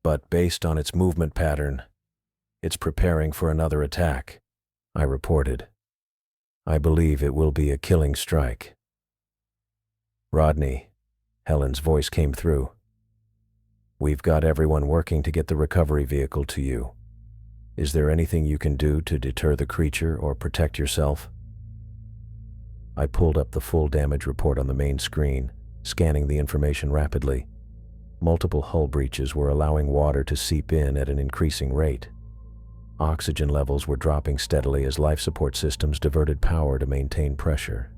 but based on its movement pattern, it's preparing for another attack," I reported. "I believe it will be a killing strike." "Rodney," Helen's voice came through. "We've got everyone working to get the recovery vehicle to you. Is there anything you can do to deter the creature or protect yourself?" I pulled up the full damage report on the main screen, scanning the information rapidly. Multiple hull breaches were allowing water to seep in at an increasing rate. Oxygen levels were dropping steadily as life support systems diverted power to maintain pressure.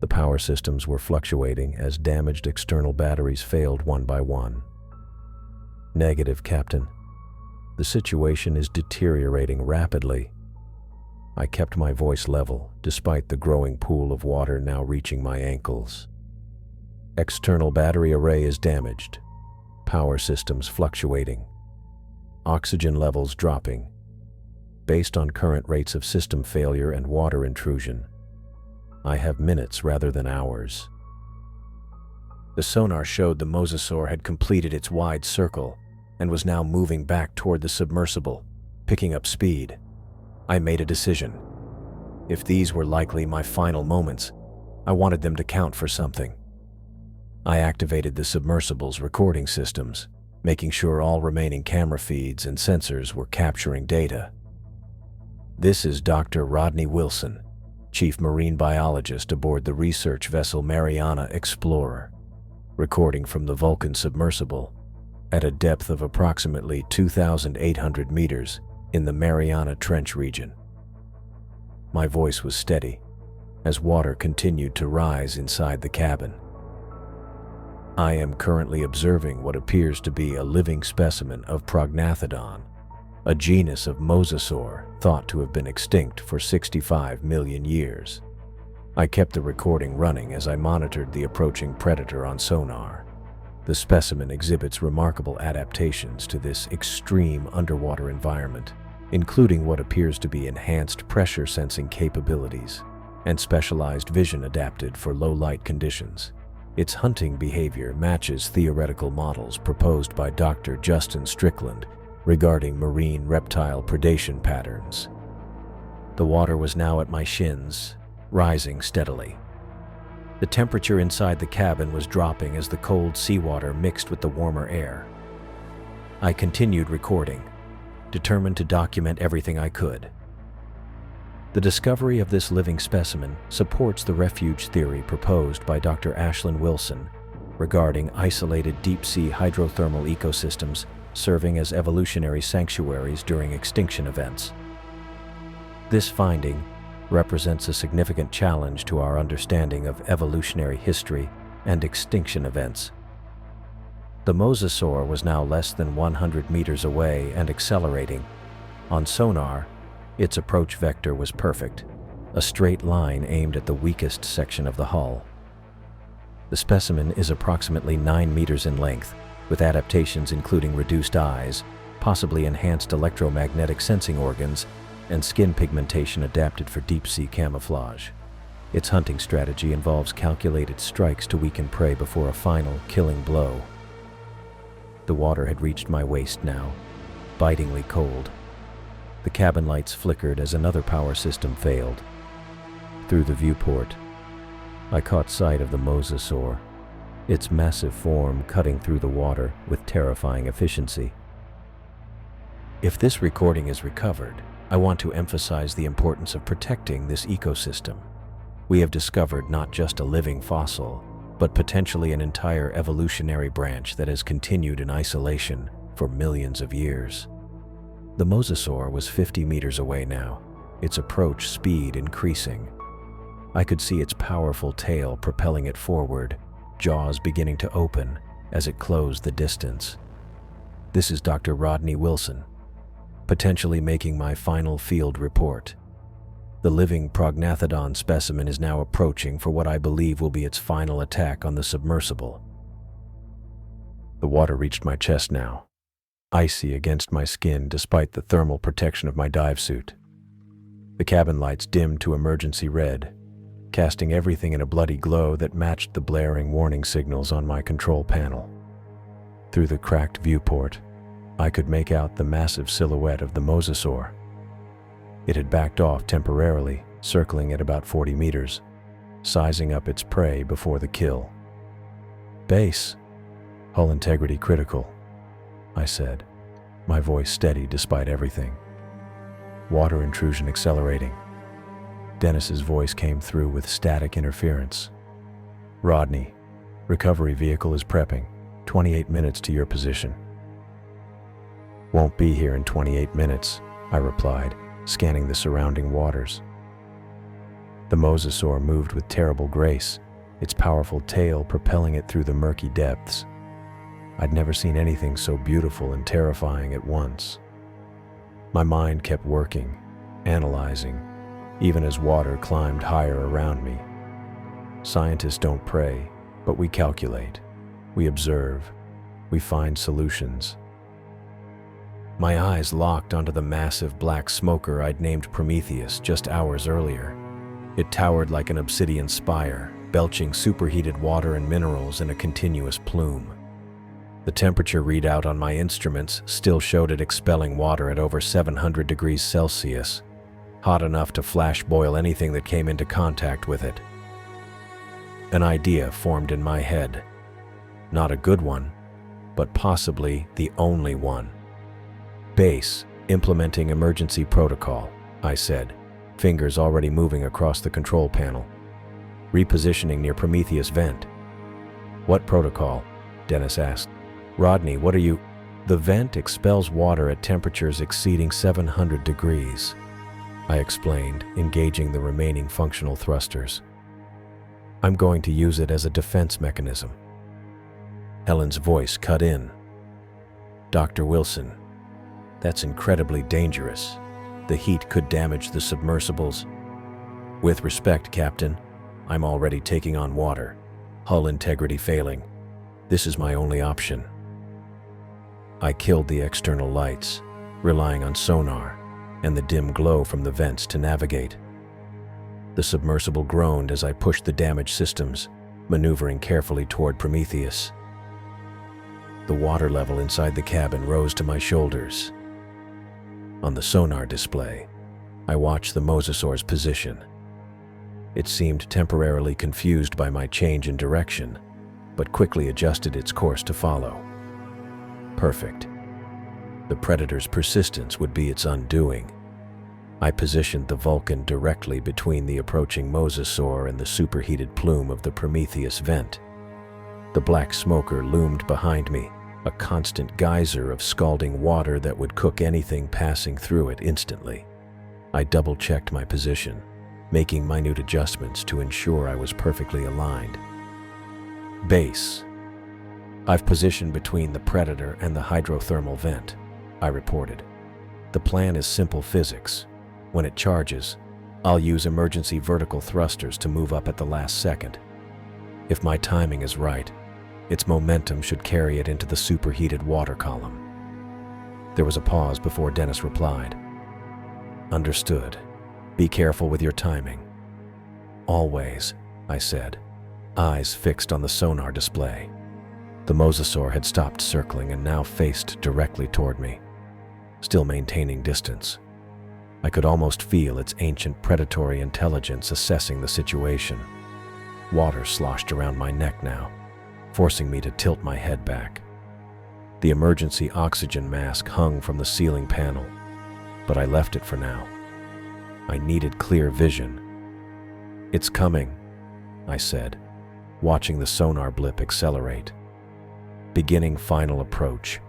The power systems were fluctuating as damaged external batteries failed one by one. "Negative, Captain. The situation is deteriorating rapidly." I kept my voice level, despite the growing pool of water now reaching my ankles. External battery array is damaged. Power systems fluctuating. Oxygen levels dropping. Based on current rates of system failure and water intrusion, I have minutes rather than hours. The sonar showed the mosasaur had completed its wide circle and was now moving back toward the submersible, picking up speed. I made a decision. If these were likely my final moments, I wanted them to count for something. I activated the submersible's recording systems, making sure all remaining camera feeds and sensors were capturing data. This is Dr. Rodney Wilson, Chief Marine Biologist aboard the research vessel Mariana Explorer, recording from the Vulcan submersible at a depth of approximately 2,800 meters in the Mariana Trench region. My voice was steady as water continued to rise inside the cabin. I am currently observing what appears to be a living specimen of Prognathodon, a genus of mosasaur thought to have been extinct for 65 million years. I kept the recording running as I monitored the approaching predator on sonar. The specimen exhibits remarkable adaptations to this extreme underwater environment, including what appears to be enhanced pressure sensing capabilities and specialized vision adapted for low-light conditions. Its hunting behavior matches theoretical models proposed by Dr. Justin Strickland regarding marine reptile predation patterns. The water was now at my shins, rising steadily. The temperature inside the cabin was dropping as the cold seawater mixed with the warmer air. I continued recording, determined to document everything I could. The discovery of this living specimen supports the refuge theory proposed by Dr. Ashlyn Wilson regarding isolated deep-sea hydrothermal ecosystems serving as evolutionary sanctuaries during extinction events. This finding represents a significant challenge to our understanding of evolutionary history and extinction events. The mosasaur was now less than 100 meters away and accelerating. On sonar, its approach vector was perfect, a straight line aimed at the weakest section of the hull. The specimen is approximately 9 meters in length, with adaptations including reduced eyes, possibly enhanced electromagnetic sensing organs, and skin pigmentation adapted for deep-sea camouflage. Its hunting strategy involves calculated strikes to weaken prey before a final, killing blow. The water had reached my waist now, bitingly cold. The cabin lights flickered as another power system failed. Through the viewport, I caught sight of the mosasaur, its massive form cutting through the water with terrifying efficiency. If this recording is recovered, I want to emphasize the importance of protecting this ecosystem. We have discovered not just a living fossil, but potentially an entire evolutionary branch that has continued in isolation for millions of years. The mosasaur was 50 meters away now, its approach speed increasing. I could see its powerful tail propelling it forward, jaws beginning to open as it closed the distance. This is Dr. Rodney Wilson, potentially making my final field report. The living Prognathodon specimen is now approaching for what I believe will be its final attack on the submersible. The water reached my chest now, icy against my skin despite the thermal protection of my dive suit. The cabin lights dimmed to emergency red, casting everything in a bloody glow that matched the blaring warning signals on my control panel. Through the cracked viewport, I could make out the massive silhouette of the mosasaur. It had backed off temporarily, circling at about 40 meters, sizing up its prey before the kill. "Base. Hull integrity critical," I said, my voice steady despite everything. "Water intrusion accelerating." Dennis's voice came through with static interference. "Rodney, recovery vehicle is prepping. 28 minutes to your position." "Won't be here in 28 minutes, I replied, scanning the surrounding waters. The mosasaur moved with terrible grace, its powerful tail propelling it through the murky depths. I'd never seen anything so beautiful and terrifying at once. My mind kept working, analyzing, even as water climbed higher around me. Scientists don't pray, But we calculate, we observe, we find solutions. My eyes locked onto the massive black smoker I'd named Prometheus just hours earlier. It towered like an obsidian spire, belching superheated water and minerals in a continuous plume. The temperature readout on my instruments still showed it expelling water at over 700 degrees Celsius, hot enough to flash boil anything that came into contact with it. An idea formed in my head. Not a good one, but possibly the only one. Base, implementing emergency protocol, I said, fingers already moving across the control panel. Repositioning near Prometheus vent. What protocol? Dennis asked. Rodney, what are you? The vent expels water at temperatures exceeding 700 degrees, I explained, engaging the remaining functional thrusters. I'm going to use it as a defense mechanism. Helen's voice cut in. Dr. Wilson, that's incredibly dangerous. The heat could damage the submersibles. With respect, Captain, I'm already taking on water. Hull integrity failing. This is my only option. I killed the external lights, relying on sonar and the dim glow from the vents to navigate. The submersible groaned as I pushed the damaged systems, maneuvering carefully toward Prometheus. The water level inside the cabin rose to my shoulders. On the sonar display, I watched the mosasaur's position. It seemed temporarily confused by my change in direction, but quickly adjusted its course to follow. Perfect. The predator's persistence would be its undoing. I positioned the Vulcan directly between the approaching mosasaur and the superheated plume of the Prometheus vent. The black smoker loomed behind me, a constant geyser of scalding water that would cook anything passing through it instantly. I double-checked my position, making minute adjustments to ensure I was perfectly aligned. Base. I've positioned between the predator and the hydrothermal vent, I reported. The plan is simple physics. When it charges, I'll use emergency vertical thrusters to move up at the last second. If my timing is right, its momentum should carry it into the superheated water column. There was a pause before Dennis replied. Understood. Be careful with your timing. Always, I said, eyes fixed on the sonar display. The mosasaur had stopped circling and now faced directly toward me, still maintaining distance. I could almost feel its ancient predatory intelligence assessing the situation. Water sloshed around my neck now, forcing me to tilt my head back. The emergency oxygen mask hung from the ceiling panel, but I left it for now. I needed clear vision. It's coming, I said, watching the sonar blip accelerate. Beginning final approach.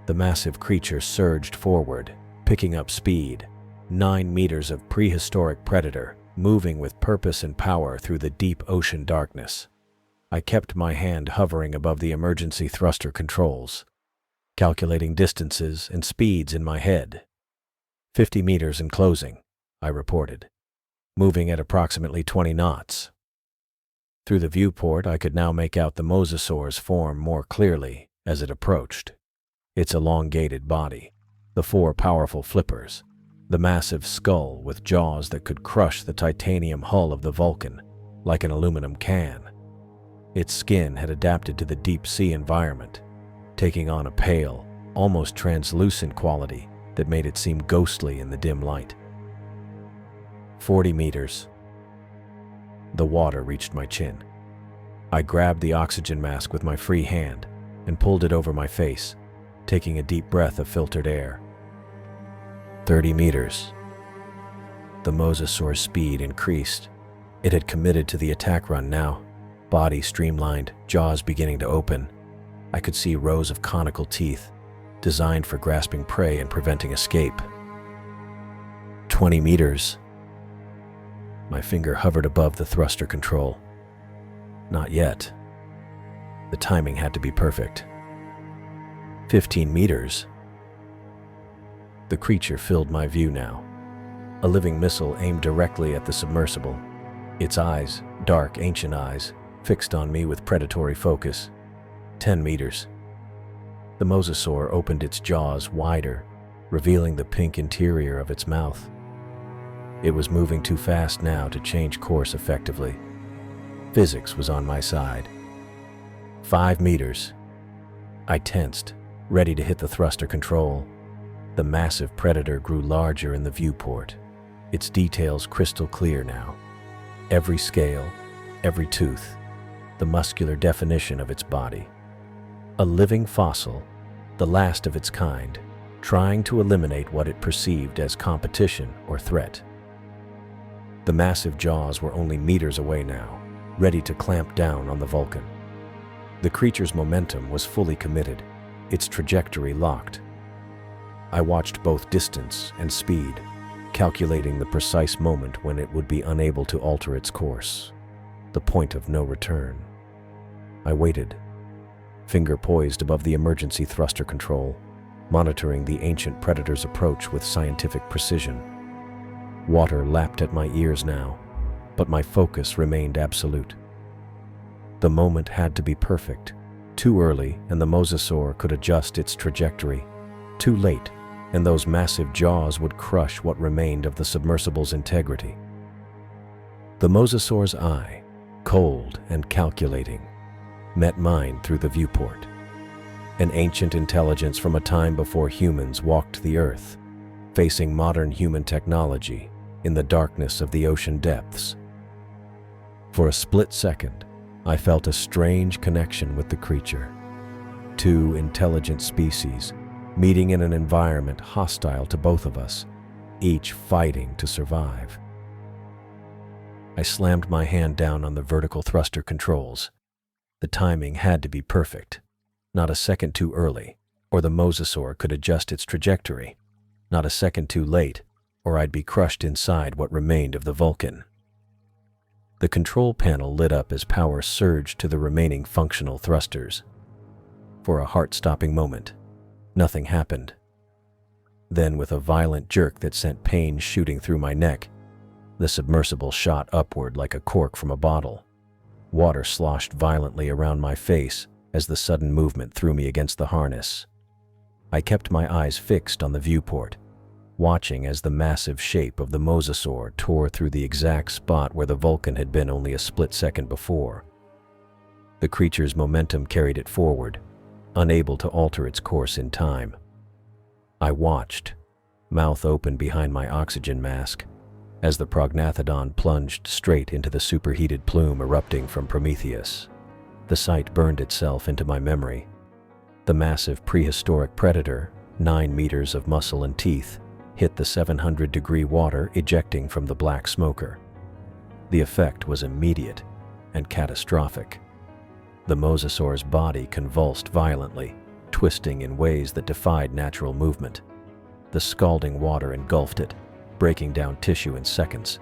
The massive creature surged forward, picking up speed, 9 meters of prehistoric predator, moving with purpose and power through the deep ocean darkness. I kept my hand hovering above the emergency thruster controls, calculating distances and speeds in my head. 50 meters and closing, I reported, moving at approximately 20 knots. Through the viewport, I could now make out the mosasaur's form more clearly as it approached. Its elongated body, the 4 powerful flippers, the massive skull with jaws that could crush the titanium hull of the Vulcan like an aluminum can. Its skin had adapted to the deep sea environment, taking on a pale, almost translucent quality that made it seem ghostly in the dim light. 40 meters. The water reached my chin. I grabbed the oxygen mask with my free hand and pulled it over my face, taking a deep breath of filtered air. 30 meters. The mosasaur's speed increased. It had committed to the attack run now, body streamlined, jaws beginning to open. I could see rows of conical teeth, designed for grasping prey and preventing escape. 20 meters. My finger hovered above the thruster control. Not yet. The timing had to be perfect. 15 meters. The creature filled my view now. A living missile aimed directly at the submersible. Its eyes, dark, ancient eyes, fixed on me with predatory focus. 10 meters. The mosasaur opened its jaws wider, revealing the pink interior of its mouth. It was moving too fast now to change course effectively. Physics was on my side. 5 meters. I tensed, ready to hit the thruster control. The massive predator grew larger in the viewport, its details crystal clear now. Every scale, every tooth, the muscular definition of its body. A living fossil, the last of its kind, trying to eliminate what it perceived as competition or threat. The massive jaws were only meters away now, ready to clamp down on the Vulcan. The creature's momentum was fully committed, its trajectory locked. I watched both distance and speed, calculating the precise moment when it would be unable to alter its course, the point of no return. I waited, finger poised above the emergency thruster control, monitoring the ancient predator's approach with scientific precision. Water lapped at my ears now, but my focus remained absolute. The moment had to be perfect. Too early, and the mosasaur could adjust its trajectory. Too late, and those massive jaws would crush what remained of the submersible's integrity. The mosasaur's eye, cold and calculating, met mine through the viewport. An ancient intelligence from a time before humans walked the earth, facing modern human technology in the darkness of the ocean depths. For a split second, I felt a strange connection with the creature. Two intelligent species meeting in an environment hostile to both of us, each fighting to survive. I slammed my hand down on the vertical thruster controls. The timing had to be perfect, not a second too early, or the mosasaur could adjust its trajectory, not a second too late, or I'd be crushed inside what remained of the Vulcan. The control panel lit up as power surged to the remaining functional thrusters. For a heart-stopping moment, nothing happened. Then, with a violent jerk that sent pain shooting through my neck, the submersible shot upward like a cork from a bottle. Water sloshed violently around my face as the sudden movement threw me against the harness. I kept my eyes fixed on the viewport, watching as the massive shape of the mosasaur tore through the exact spot where the Vulcan had been only a split second before. The creature's momentum carried it forward, unable to alter its course in time. I watched, mouth open behind my oxygen mask, as the prognathodon plunged straight into the superheated plume erupting from Prometheus. The sight burned itself into my memory. The massive prehistoric predator, 9 meters of muscle and teeth, hit the 700-degree water ejecting from the black smoker. The effect was immediate and catastrophic. The mosasaur's body convulsed violently, twisting in ways that defied natural movement. The scalding water engulfed it, breaking down tissue in seconds.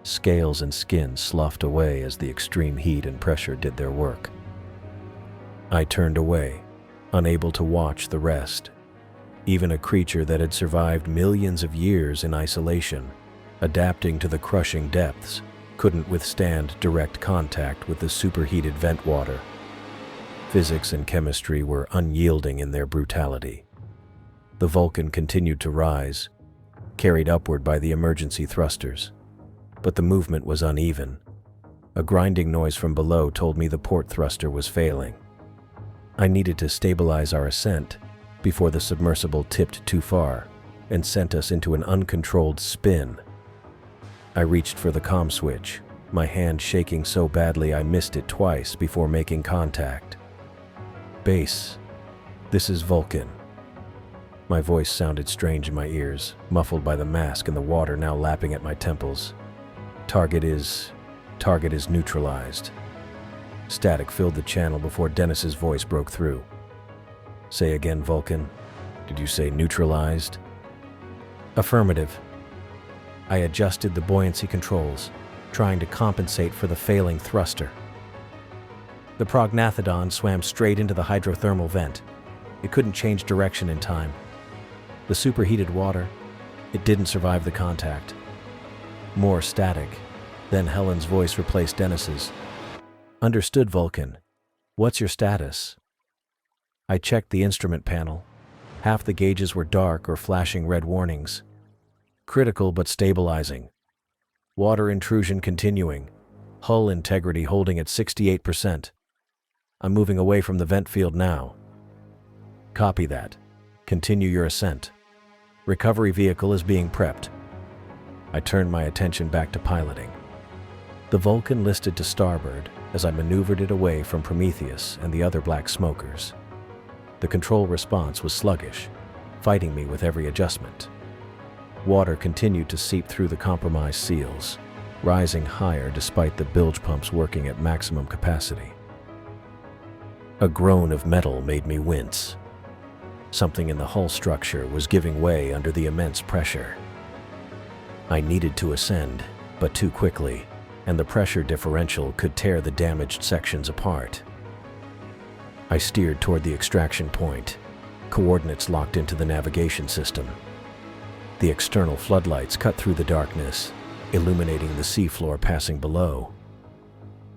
Scales and skin sloughed away as the extreme heat and pressure did their work. I turned away, unable to watch the rest. Even a creature that had survived millions of years in isolation, adapting to the crushing depths, couldn't withstand direct contact with the superheated vent water. Physics and chemistry were unyielding in their brutality. The Vulcan continued to rise, carried upward by the emergency thrusters. But the movement was uneven. A grinding noise from below told me the port thruster was failing. I needed to stabilize our ascent before the submersible tipped too far and sent us into an uncontrolled spin. I reached for the comm switch, my hand shaking so badly I missed it twice before making contact. "Base, this is Vulcan." My voice sounded strange in my ears, muffled by the mask and the water now lapping at my temples. Target is neutralized." Static filled the channel before Dennis's voice broke through. "Say again, Vulcan. Did you say neutralized?" "Affirmative." I adjusted the buoyancy controls, trying to compensate for the failing thruster. The prognathodon swam straight into the hydrothermal vent. It couldn't change direction in time. The superheated water, it didn't survive the contact. More static. Then Helen's voice replaced Dennis's. Understood, Vulcan. What's your status? I checked the instrument panel. Half the gauges were dark or flashing red warnings. Critical but stabilizing. Water intrusion continuing. Hull integrity holding at 68%. I'm moving away from the vent field now. Copy that. Continue your ascent. Recovery vehicle is being prepped. I turned my attention back to piloting. The Vulcan listed to starboard as I maneuvered it away from Prometheus and the other black smokers. The control response was sluggish, fighting me with every adjustment. Water continued to seep through the compromised seals, rising higher despite the bilge pumps working at maximum capacity. A groan of metal made me wince. Something in the hull structure was giving way under the immense pressure. I needed to ascend, but too quickly, and the pressure differential could tear the damaged sections apart. I steered toward the extraction point, coordinates locked into the navigation system. The external floodlights cut through the darkness, illuminating the seafloor passing below.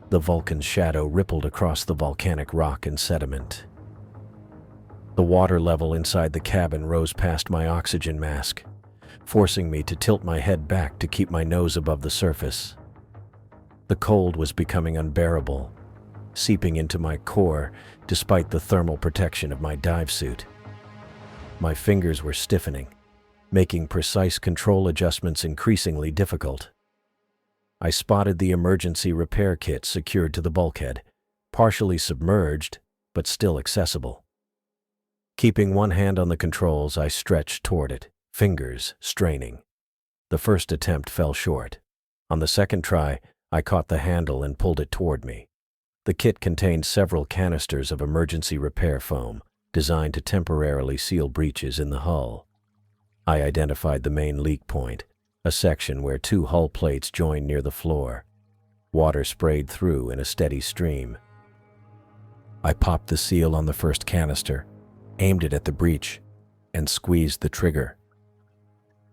The Vulcan's shadow rippled across the volcanic rock and sediment. The water level inside the cabin rose past my oxygen mask, forcing me to tilt my head back to keep my nose above the surface. The cold was becoming unbearable, seeping into my core despite the thermal protection of my dive suit. My fingers were stiffening, making precise control adjustments increasingly difficult. I spotted the emergency repair kit secured to the bulkhead, partially submerged, but still accessible. Keeping one hand on the controls, I stretched toward it, fingers straining. The first attempt fell short. On the second try, I caught the handle and pulled it toward me. The kit contained several canisters of emergency repair foam, designed to temporarily seal breaches in the hull. I identified the main leak point, a section where two hull plates joined near the floor. Water sprayed through in a steady stream. I popped the seal on the first canister, aimed it at the breach, and squeezed the trigger.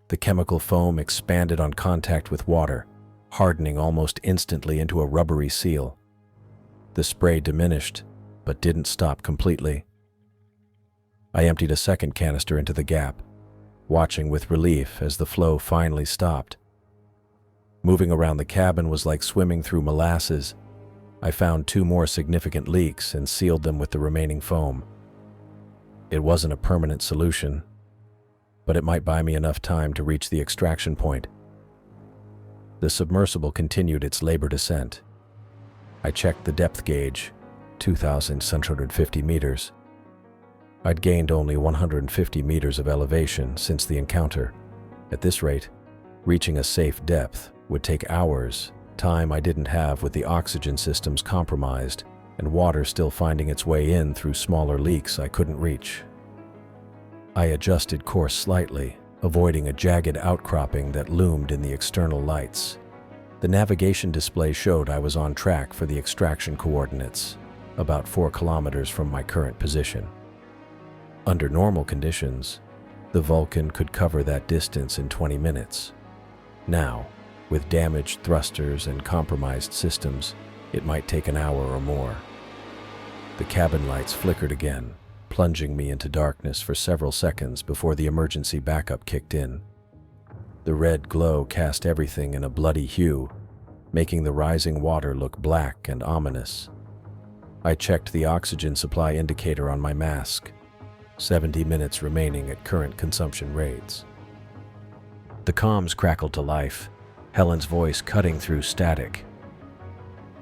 The chemical foam expanded on contact with water, hardening almost instantly into a rubbery seal. The spray diminished, but didn't stop completely. I emptied a second canister into the gap, watching with relief as the flow finally stopped. Moving around the cabin was like swimming through molasses. I found two more significant leaks and sealed them with the remaining foam. It wasn't a permanent solution, but it might buy me enough time to reach the extraction point. The submersible continued its labored ascent. I checked the depth gauge, 2,650 meters. I'd gained only 150 meters of elevation since the encounter. At this rate, reaching a safe depth would take hours, time I didn't have with the oxygen systems compromised and water still finding its way in through smaller leaks I couldn't reach. I adjusted course slightly, avoiding a jagged outcropping that loomed in the external lights. The navigation display showed I was on track for the extraction coordinates, about 4 kilometers from my current position. Under normal conditions, the Vulcan could cover that distance in 20 minutes. Now, with damaged thrusters and compromised systems, it might take an hour or more. The cabin lights flickered again, plunging me into darkness for several seconds before the emergency backup kicked in. The red glow cast everything in a bloody hue, making the rising water look black and ominous. I checked the oxygen supply indicator on my mask. 70 minutes remaining at current consumption rates. The comms crackled to life, Helen's voice cutting through static.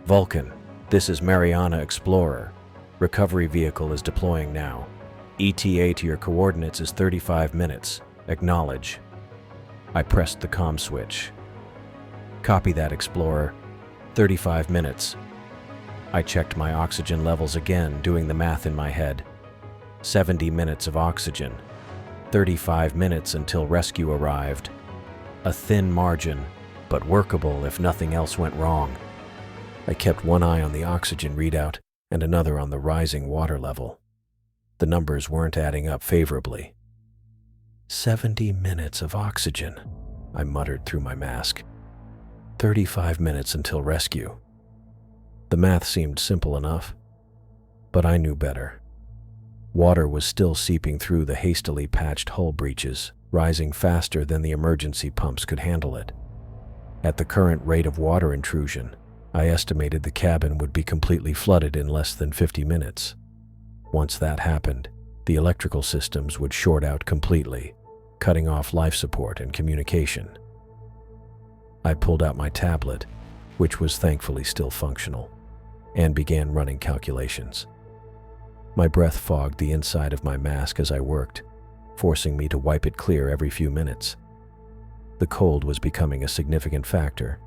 Vulcan, this is Mariana Explorer. Recovery vehicle is deploying now. ETA to your coordinates is 35 minutes. Acknowledge. I pressed the comm switch. Copy that, Explorer. 35 minutes. I checked my oxygen levels again, doing the math in my head. 70 minutes of oxygen. 35 minutes until rescue arrived. A thin margin, but workable if nothing else went wrong. I kept one eye on the oxygen readout and another on the rising water level. The numbers weren't adding up favorably. 70 minutes of oxygen, I muttered through my mask. 35 minutes until rescue. The math seemed simple enough, but I knew better. Water was still seeping through the hastily patched hull breaches, rising faster than the emergency pumps could handle it. At the current rate of water intrusion, I estimated the cabin would be completely flooded in less than 50 minutes. Once that happened, the electrical systems would short out completely, cutting off life support and communication. I pulled out my tablet, which was thankfully still functional, and began running calculations. My breath fogged the inside of my mask as I worked, forcing me to wipe it clear every few minutes. The cold was becoming a significant factor.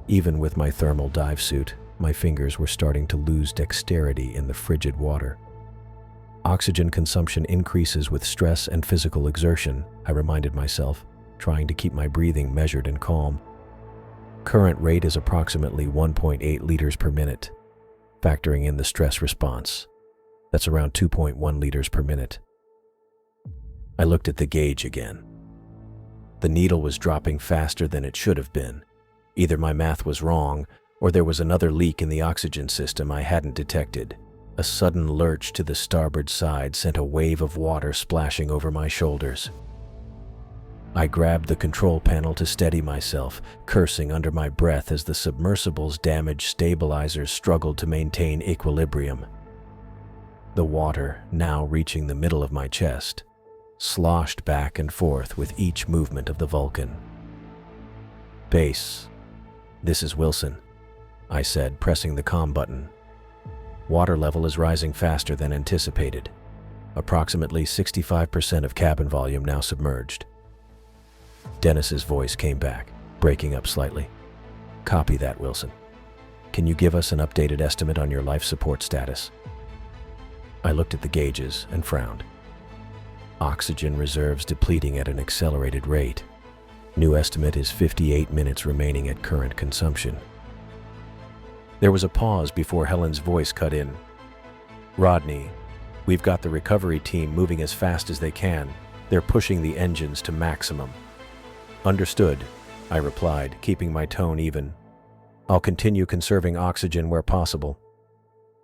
Even with my thermal dive suit, my fingers were starting to lose dexterity in the frigid water. Oxygen consumption increases with stress and physical exertion, I reminded myself, trying to keep my breathing measured and calm. Current rate is approximately 1.8 liters per minute, factoring in the stress response. That's around 2.1 liters per minute. I looked at the gauge again. The needle was dropping faster than it should have been. Either my math was wrong, or there was another leak in the oxygen system I hadn't detected. A sudden lurch to the starboard side sent a wave of water splashing over my shoulders. I grabbed the control panel to steady myself, cursing under my breath as the submersible's damaged stabilizers struggled to maintain equilibrium. The water, now reaching the middle of my chest, sloshed back and forth with each movement of the Vulcan. "Base, this is Wilson," I said, pressing the comm button. "Water level is rising faster than anticipated. Approximately 65% of cabin volume now submerged." Dennis's voice came back, breaking up slightly. "Copy that, Wilson. Can you give us an updated estimate on your life support status?" I looked at the gauges and frowned. Oxygen reserves depleting at an accelerated rate. New estimate is 58 minutes remaining at current consumption. There was a pause before Helen's voice cut in. "Rodney, we've got the recovery team moving as fast as they can. They're pushing the engines to maximum." "Understood," I replied, keeping my tone even. "I'll continue conserving oxygen where possible."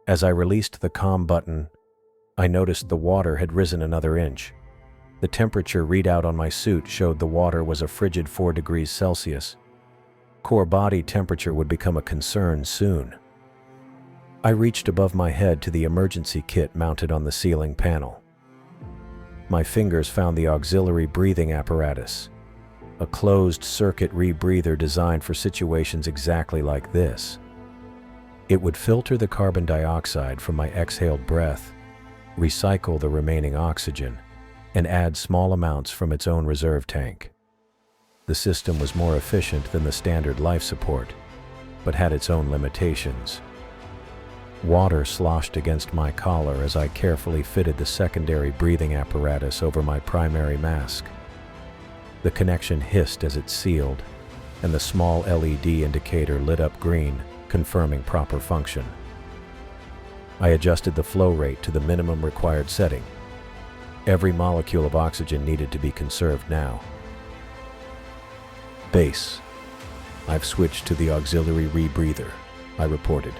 As I released the comm button, I noticed the water had risen another inch. The temperature readout on my suit showed the water was a frigid 4 degrees Celsius. Core body temperature would become a concern soon. I reached above my head to the emergency kit mounted on the ceiling panel. My fingers found the auxiliary breathing apparatus, a closed-circuit rebreather designed for situations exactly like this. It would filter the carbon dioxide from my exhaled breath, recycle the remaining oxygen, and add small amounts from its own reserve tank. The system was more efficient than the standard life support, but had its own limitations. Water sloshed against my collar as I carefully fitted the secondary breathing apparatus over my primary mask. The connection hissed as it sealed, and the small LED indicator lit up green, confirming proper function. I adjusted the flow rate to the minimum required setting. Every molecule of oxygen needed to be conserved now. "Base, I've switched to the auxiliary rebreather," I reported.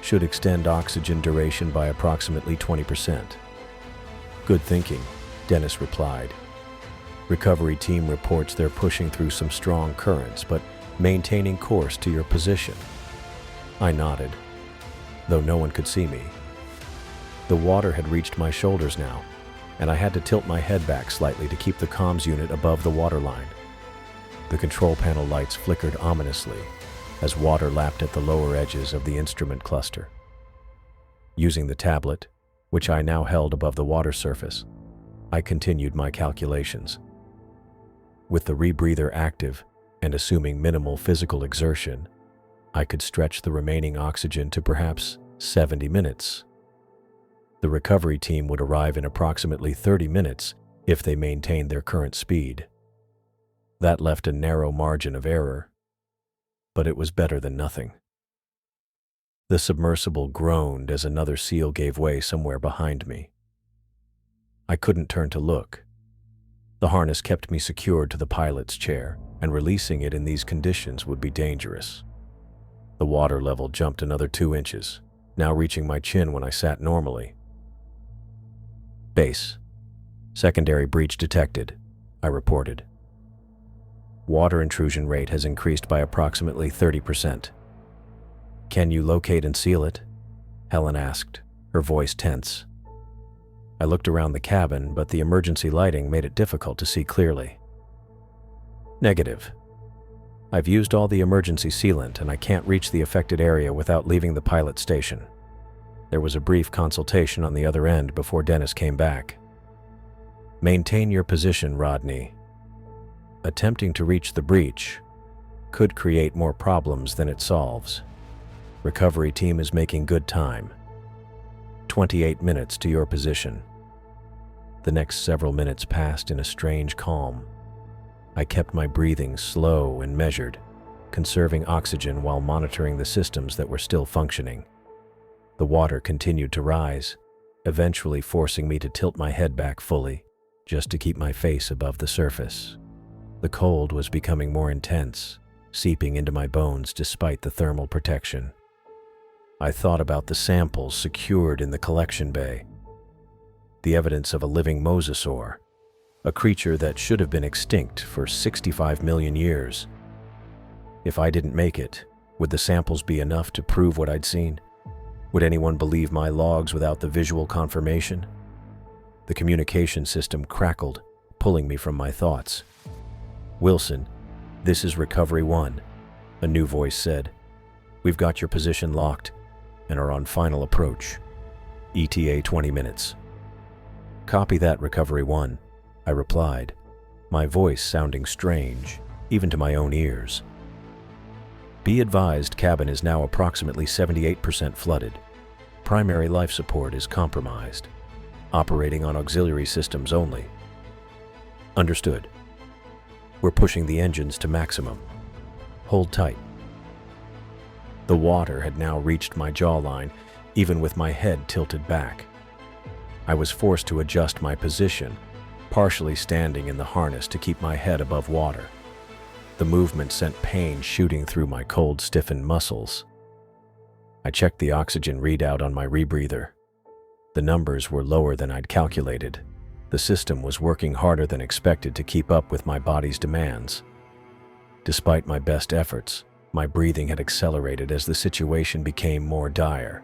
"Should extend oxygen duration by approximately 20%. "Good thinking," Dennis replied. "Recovery team reports they're pushing through some strong currents, but maintaining course to your position." I nodded, though no one could see me. The water had reached my shoulders now, and I had to tilt my head back slightly to keep the comms unit above the waterline. The control panel lights flickered ominously as water lapped at the lower edges of the instrument cluster. Using the tablet, which I now held above the water surface, I continued my calculations. With the rebreather active and assuming minimal physical exertion, I could stretch the remaining oxygen to perhaps 70 minutes. The recovery team would arrive in approximately 30 minutes if they maintained their current speed. That left a narrow margin of error, but it was better than nothing. The submersible groaned as another seal gave way somewhere behind me. I couldn't turn to look. The harness kept me secured to the pilot's chair, and releasing it in these conditions would be dangerous. The water level jumped another 2 inches, now reaching my chin when I sat normally. Base. Secondary breach detected, I reported. Water intrusion rate has increased by approximately 30%. Can you locate and seal it? Helen asked, her voice tense. I looked around the cabin, but the emergency lighting made it difficult to see clearly. Negative. I've used all the emergency sealant and I can't reach the affected area without leaving the pilot station. There was a brief consultation on the other end before Dennis came back. Maintain your position, Rodney. Attempting to reach the breach could create more problems than it solves. Recovery team is making good time. 28 minutes to your position. The next several minutes passed in a strange calm. I kept my breathing slow and measured, conserving oxygen while monitoring the systems that were still functioning. The water continued to rise, eventually forcing me to tilt my head back fully, just to keep my face above the surface. The cold was becoming more intense, seeping into my bones despite the thermal protection. I thought about the samples secured in the collection bay. The evidence of a living mosasaur, a creature that should have been extinct for 65 million years. If I didn't make it, would the samples be enough to prove what I'd seen? Would anyone believe my logs without the visual confirmation? The communication system crackled, pulling me from my thoughts. Wilson, this is Recovery 1, a new voice said. We've got your position locked and are on final approach. ETA 20 minutes. Copy that, Recovery 1, I replied, my voice sounding strange, even to my own ears. Be advised, cabin is now approximately 78% flooded. Primary life support is compromised. Operating on auxiliary systems only. Understood. We're pushing the engines to maximum. Hold tight. The water had now reached my jawline, even with my head tilted back. I was forced to adjust my position, partially standing in the harness to keep my head above water. The movement sent pain shooting through my cold, stiffened muscles. I checked the oxygen readout on my rebreather. The numbers were lower than I'd calculated. The system was working harder than expected to keep up with my body's demands. Despite my best efforts, my breathing had accelerated as the situation became more dire.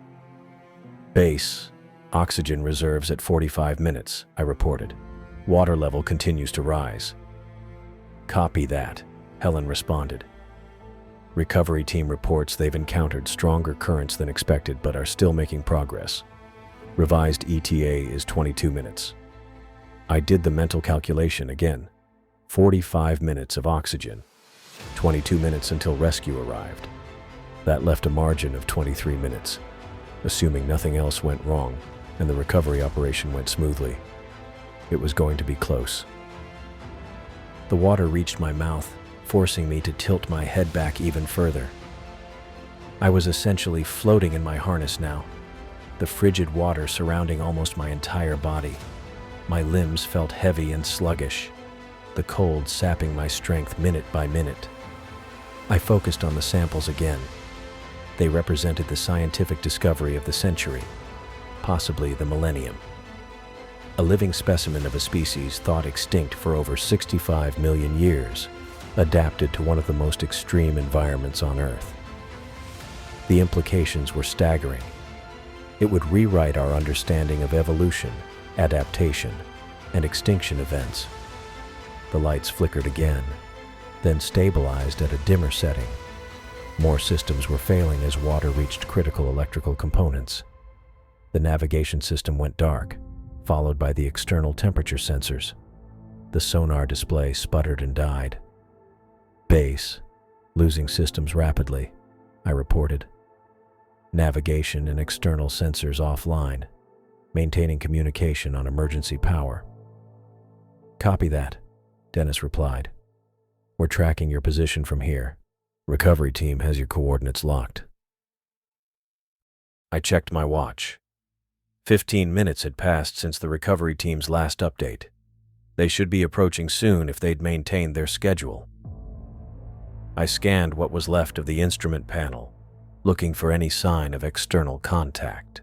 Base, oxygen reserves at 45 minutes, I reported. Water level continues to rise. Copy that, Helen responded. Recovery team reports they've encountered stronger currents than expected but are still making progress. Revised ETA is 22 minutes. I did the mental calculation again. 45 minutes of oxygen. 22 minutes until rescue arrived. That left a margin of 23 minutes, assuming nothing else went wrong and the recovery operation went smoothly. It was going to be close. The water reached my mouth, forcing me to tilt my head back even further. I was essentially floating in my harness now, the frigid water surrounding almost my entire body. My limbs felt heavy and sluggish, the cold sapping my strength minute by minute. I focused on the samples again. They represented the scientific discovery of the century, possibly the millennium. A living specimen of a species thought extinct for over 65 million years, adapted to one of the most extreme environments on Earth. The implications were staggering. It would rewrite our understanding of evolution, adaptation, and extinction events. The lights flickered again, then stabilized at a dimmer setting. More systems were failing as water reached critical electrical components. The navigation system went dark, followed by the external temperature sensors. The sonar display sputtered and died. Base, losing systems rapidly, I reported. Navigation and external sensors offline, maintaining communication on emergency power. Copy that, Dennis replied. We're tracking your position from here. Recovery team has your coordinates locked. I checked my watch. 15 minutes had passed since the recovery team's last update. They should be approaching soon if they'd maintained their schedule. I scanned what was left of the instrument panel, looking for any sign of external contact.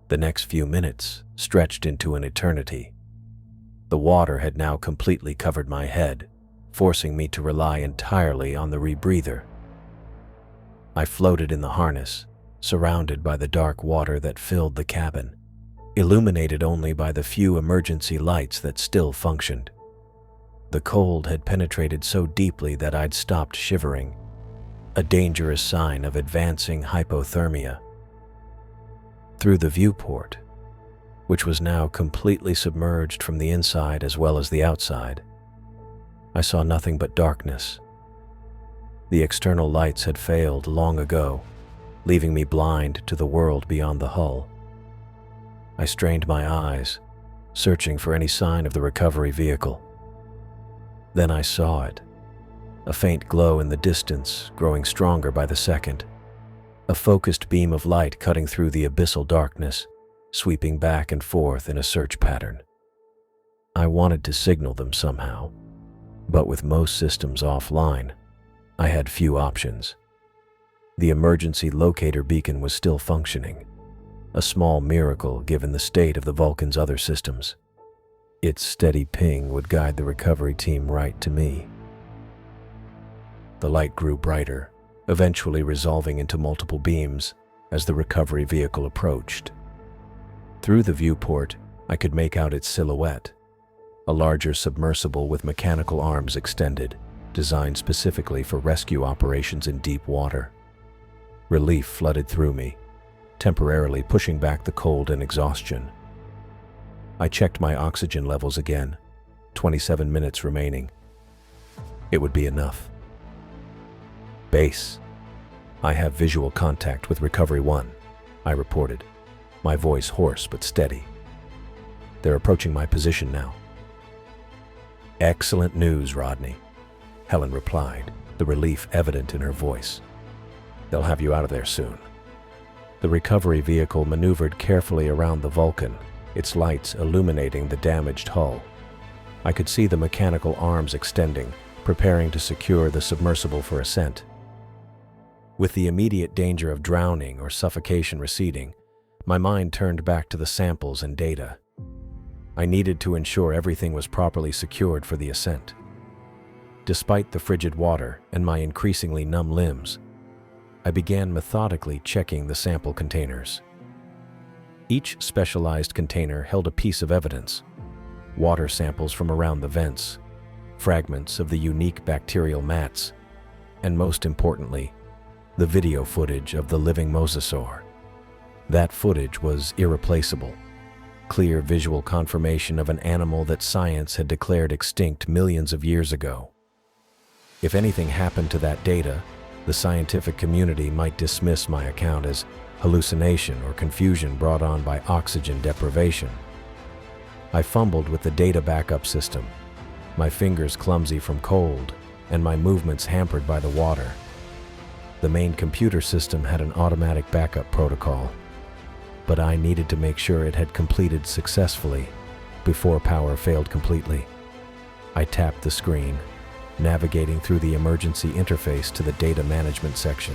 The next few minutes stretched into an eternity. The water had now completely covered my head, forcing me to rely entirely on the rebreather. I floated in the harness, surrounded by the dark water that filled the cabin, illuminated only by the few emergency lights that still functioned. The cold had penetrated so deeply that I'd stopped shivering, a dangerous sign of advancing hypothermia. Through the viewport, which was now completely submerged from the inside as well as the outside, I saw nothing but darkness. The external lights had failed long ago, leaving me blind to the world beyond the hull. I strained my eyes, searching for any sign of the recovery vehicle. Then I saw it, a faint glow in the distance, growing stronger by the second. A focused beam of light cutting through the abyssal darkness, sweeping back and forth in a search pattern. I wanted to signal them somehow, but with most systems offline, I had few options. The emergency locator beacon was still functioning, a small miracle given the state of the Vulcan's other systems. Its steady ping would guide the recovery team right to me. The light grew brighter, eventually resolving into multiple beams as the recovery vehicle approached. Through the viewport, I could make out its silhouette, a larger submersible with mechanical arms extended, designed specifically for rescue operations in deep water. Relief flooded through me, temporarily pushing back the cold and exhaustion. I checked my oxygen levels again, 27 minutes remaining. It would be enough. Base. I have visual contact with Recovery 1, I reported, my voice hoarse but steady. They're approaching my position now. Excellent news, Rodney, Helen replied, the relief evident in her voice. They'll have you out of there soon. The recovery vehicle maneuvered carefully around the Vulcan, its lights illuminating the damaged hull. I could see the mechanical arms extending, preparing to secure the submersible for ascent. With the immediate danger of drowning or suffocation receding, my mind turned back to the samples and data. I needed to ensure everything was properly secured for the ascent. Despite the frigid water and my increasingly numb limbs, I began methodically checking the sample containers. Each specialized container held a piece of evidence: water samples from around the vents, fragments of the unique bacterial mats, and most importantly, the video footage of the living mosasaur. That footage was irreplaceable, clear visual confirmation of an animal that science had declared extinct millions of years ago. If anything happened to that data, the scientific community might dismiss my account as hallucination or confusion brought on by oxygen deprivation. I fumbled with the data backup system, my fingers clumsy from cold and my movements hampered by the water. The main computer system had an automatic backup protocol, but I needed to make sure it had completed successfully before power failed completely. I tapped the screen, navigating through the emergency interface to the data management section.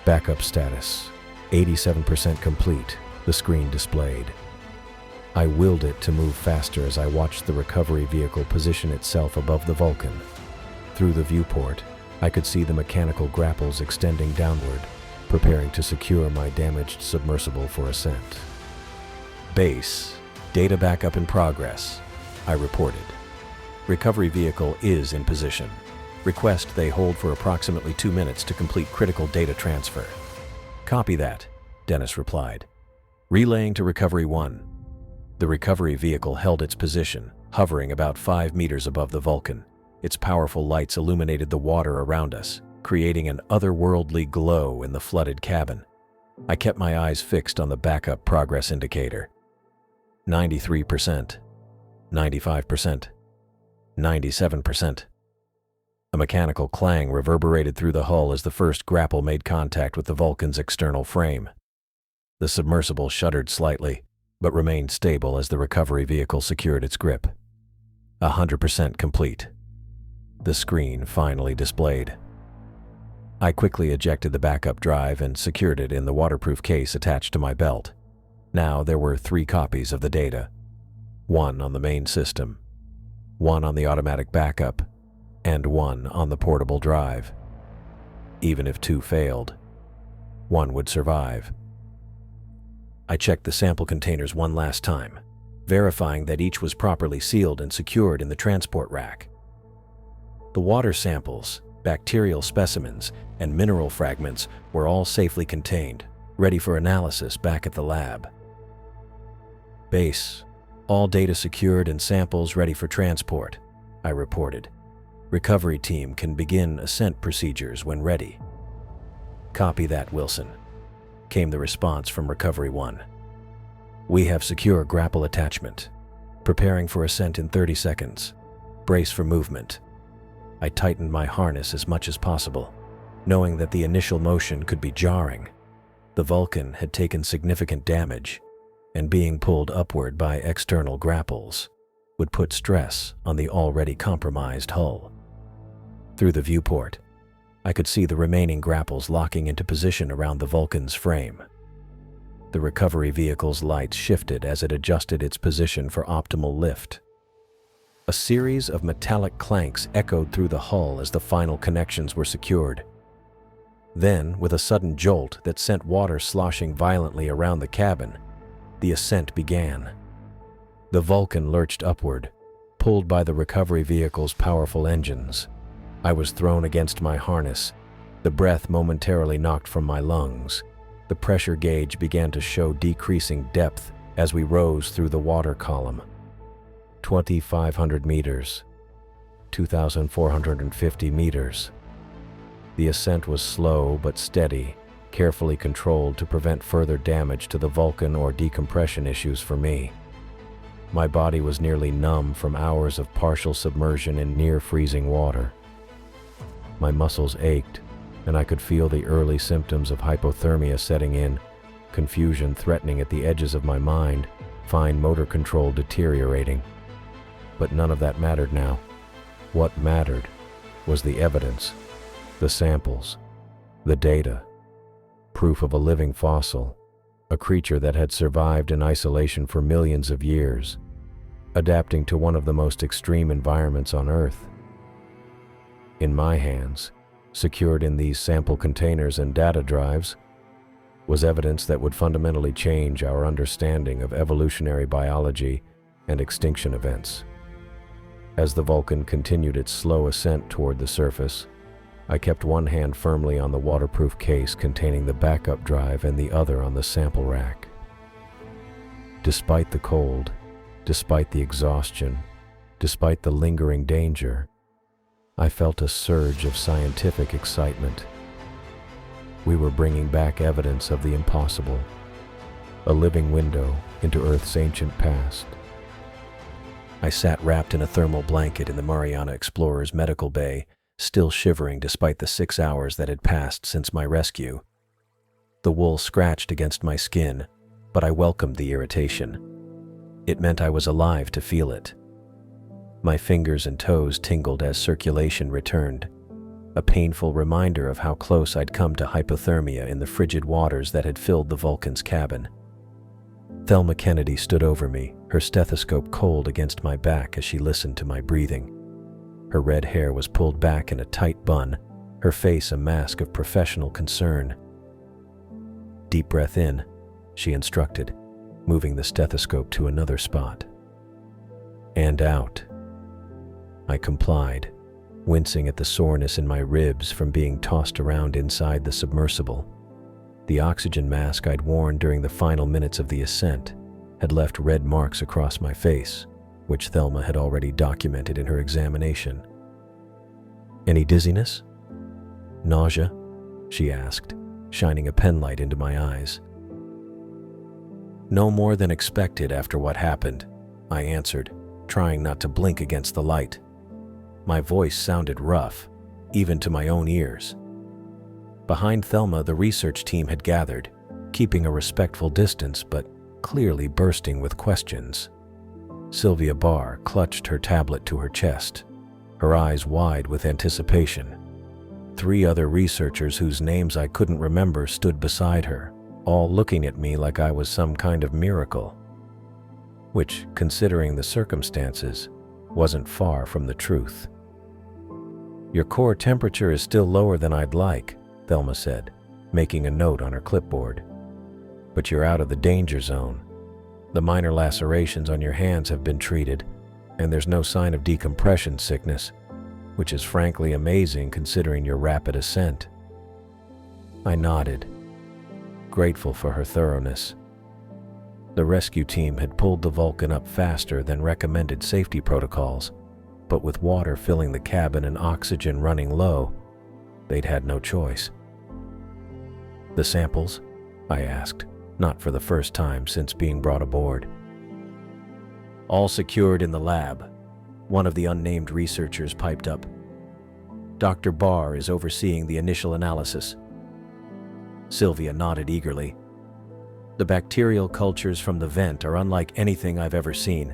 Backup status, 87% complete, the screen displayed. I willed it to move faster as I watched the recovery vehicle position itself above the Vulcan. Through the viewport, I could see the mechanical grapples extending downward, preparing to secure my damaged submersible for ascent. Base, data backup in progress, I reported. Recovery vehicle is in position. Request they hold for approximately 2 minutes to complete critical data transfer. Copy that, Dennis replied. Relaying to Recovery 1. The recovery vehicle held its position, hovering about 5 meters above the Vulcan. Its powerful lights illuminated the water around us, creating an otherworldly glow in the flooded cabin. I kept my eyes fixed on the backup progress indicator. 93%, 95%, 97%. A mechanical clang reverberated through the hull as the first grapple made contact with the Vulcan's external frame. The submersible shuddered slightly, but remained stable as the recovery vehicle secured its grip. 100% complete. The screen finally displayed. I quickly ejected the backup drive and secured it in the waterproof case attached to my belt. Now there were 3 copies of the data. 1 on the main system, 1 on the automatic backup, and 1 on the portable drive. Even if 2 failed, 1 would survive. I checked the sample containers one last time, verifying that each was properly sealed and secured in the transport rack. The water samples, bacterial specimens, and mineral fragments were all safely contained, ready for analysis back at the lab. Base, all data secured and samples ready for transport, I reported. Recovery team can begin ascent procedures when ready. Copy that, Wilson, came the response from Recovery 1. We have secure grapple attachment. Preparing for ascent in 30 seconds. Brace for movement. I tightened my harness as much as possible, knowing that the initial motion could be jarring. The Vulcan had taken significant damage, and being pulled upward by external grapples would put stress on the already compromised hull. Through the viewport, I could see the remaining grapples locking into position around the Vulcan's frame. The recovery vehicle's lights shifted as it adjusted its position for optimal lift. A series of metallic clanks echoed through the hull as the final connections were secured. Then, with a sudden jolt that sent water sloshing violently around the cabin, the ascent began. The Vulcan lurched upward, pulled by the recovery vehicle's powerful engines. I was thrown against my harness, the breath momentarily knocked from my lungs. The pressure gauge began to show decreasing depth as we rose through the water column. 2,500 meters, 2,450 meters. The ascent was slow but steady, carefully controlled to prevent further damage to the Vulcan or decompression issues for me. My body was nearly numb from hours of partial submersion in near-freezing water. My muscles ached, and I could feel the early symptoms of hypothermia setting in, confusion threatening at the edges of my mind, fine motor control deteriorating. But none of that mattered now. What mattered was the evidence, the samples, the data, proof of a living fossil, a creature that had survived in isolation for millions of years, adapting to one of the most extreme environments on Earth. In my hands, secured in these sample containers and data drives, was evidence that would fundamentally change our understanding of evolutionary biology and extinction events. As the Vulcan continued its slow ascent toward the surface, I kept one hand firmly on the waterproof case containing the backup drive and the other on the sample rack. Despite the cold, despite the exhaustion, despite the lingering danger, I felt a surge of scientific excitement. We were bringing back evidence of the impossible, a living window into Earth's ancient past. I sat wrapped in a thermal blanket in the Mariana Explorer's medical bay, still shivering despite the 6 hours that had passed since my rescue. The wool scratched against my skin, but I welcomed the irritation. It meant I was alive to feel it. My fingers and toes tingled as circulation returned, a painful reminder of how close I'd come to hypothermia in the frigid waters that had filled the Vulcan's cabin. Thelma Kennedy stood over me, her stethoscope cold against my back as she listened to my breathing. Her red hair was pulled back in a tight bun, her face a mask of professional concern. "Deep breath in," she instructed, moving the stethoscope to another spot. "And out." I complied, wincing at the soreness in my ribs from being tossed around inside the submersible. The oxygen mask I'd worn during the final minutes of the ascent had left red marks across my face, which Thelma had already documented in her examination. "Any dizziness? Nausea?" she asked, shining a penlight into my eyes. "No more than expected after what happened," I answered, trying not to blink against the light. My voice sounded rough, even to my own ears. Behind Thelma, the research team had gathered, keeping a respectful distance but clearly bursting with questions. Sylvia Barr clutched her tablet to her chest, her eyes wide with anticipation. 3 other researchers whose names I couldn't remember stood beside her, all looking at me like I was some kind of miracle. Which, considering the circumstances, wasn't far from the truth. "Your core temperature is still lower than I'd like," Thelma said, making a note on her clipboard. "But you're out of the danger zone. The minor lacerations on your hands have been treated, and there's no sign of decompression sickness, which is frankly amazing considering your rapid ascent." I nodded, grateful for her thoroughness. The rescue team had pulled the Vulcan up faster than recommended safety protocols, but with water filling the cabin and oxygen running low, they'd had no choice. "The samples?" I asked, not for the first time since being brought aboard. "All secured in the lab," one of the unnamed researchers piped up. "Dr. Barr is overseeing the initial analysis." Sylvia nodded eagerly. "The bacterial cultures from the vent are unlike anything I've ever seen.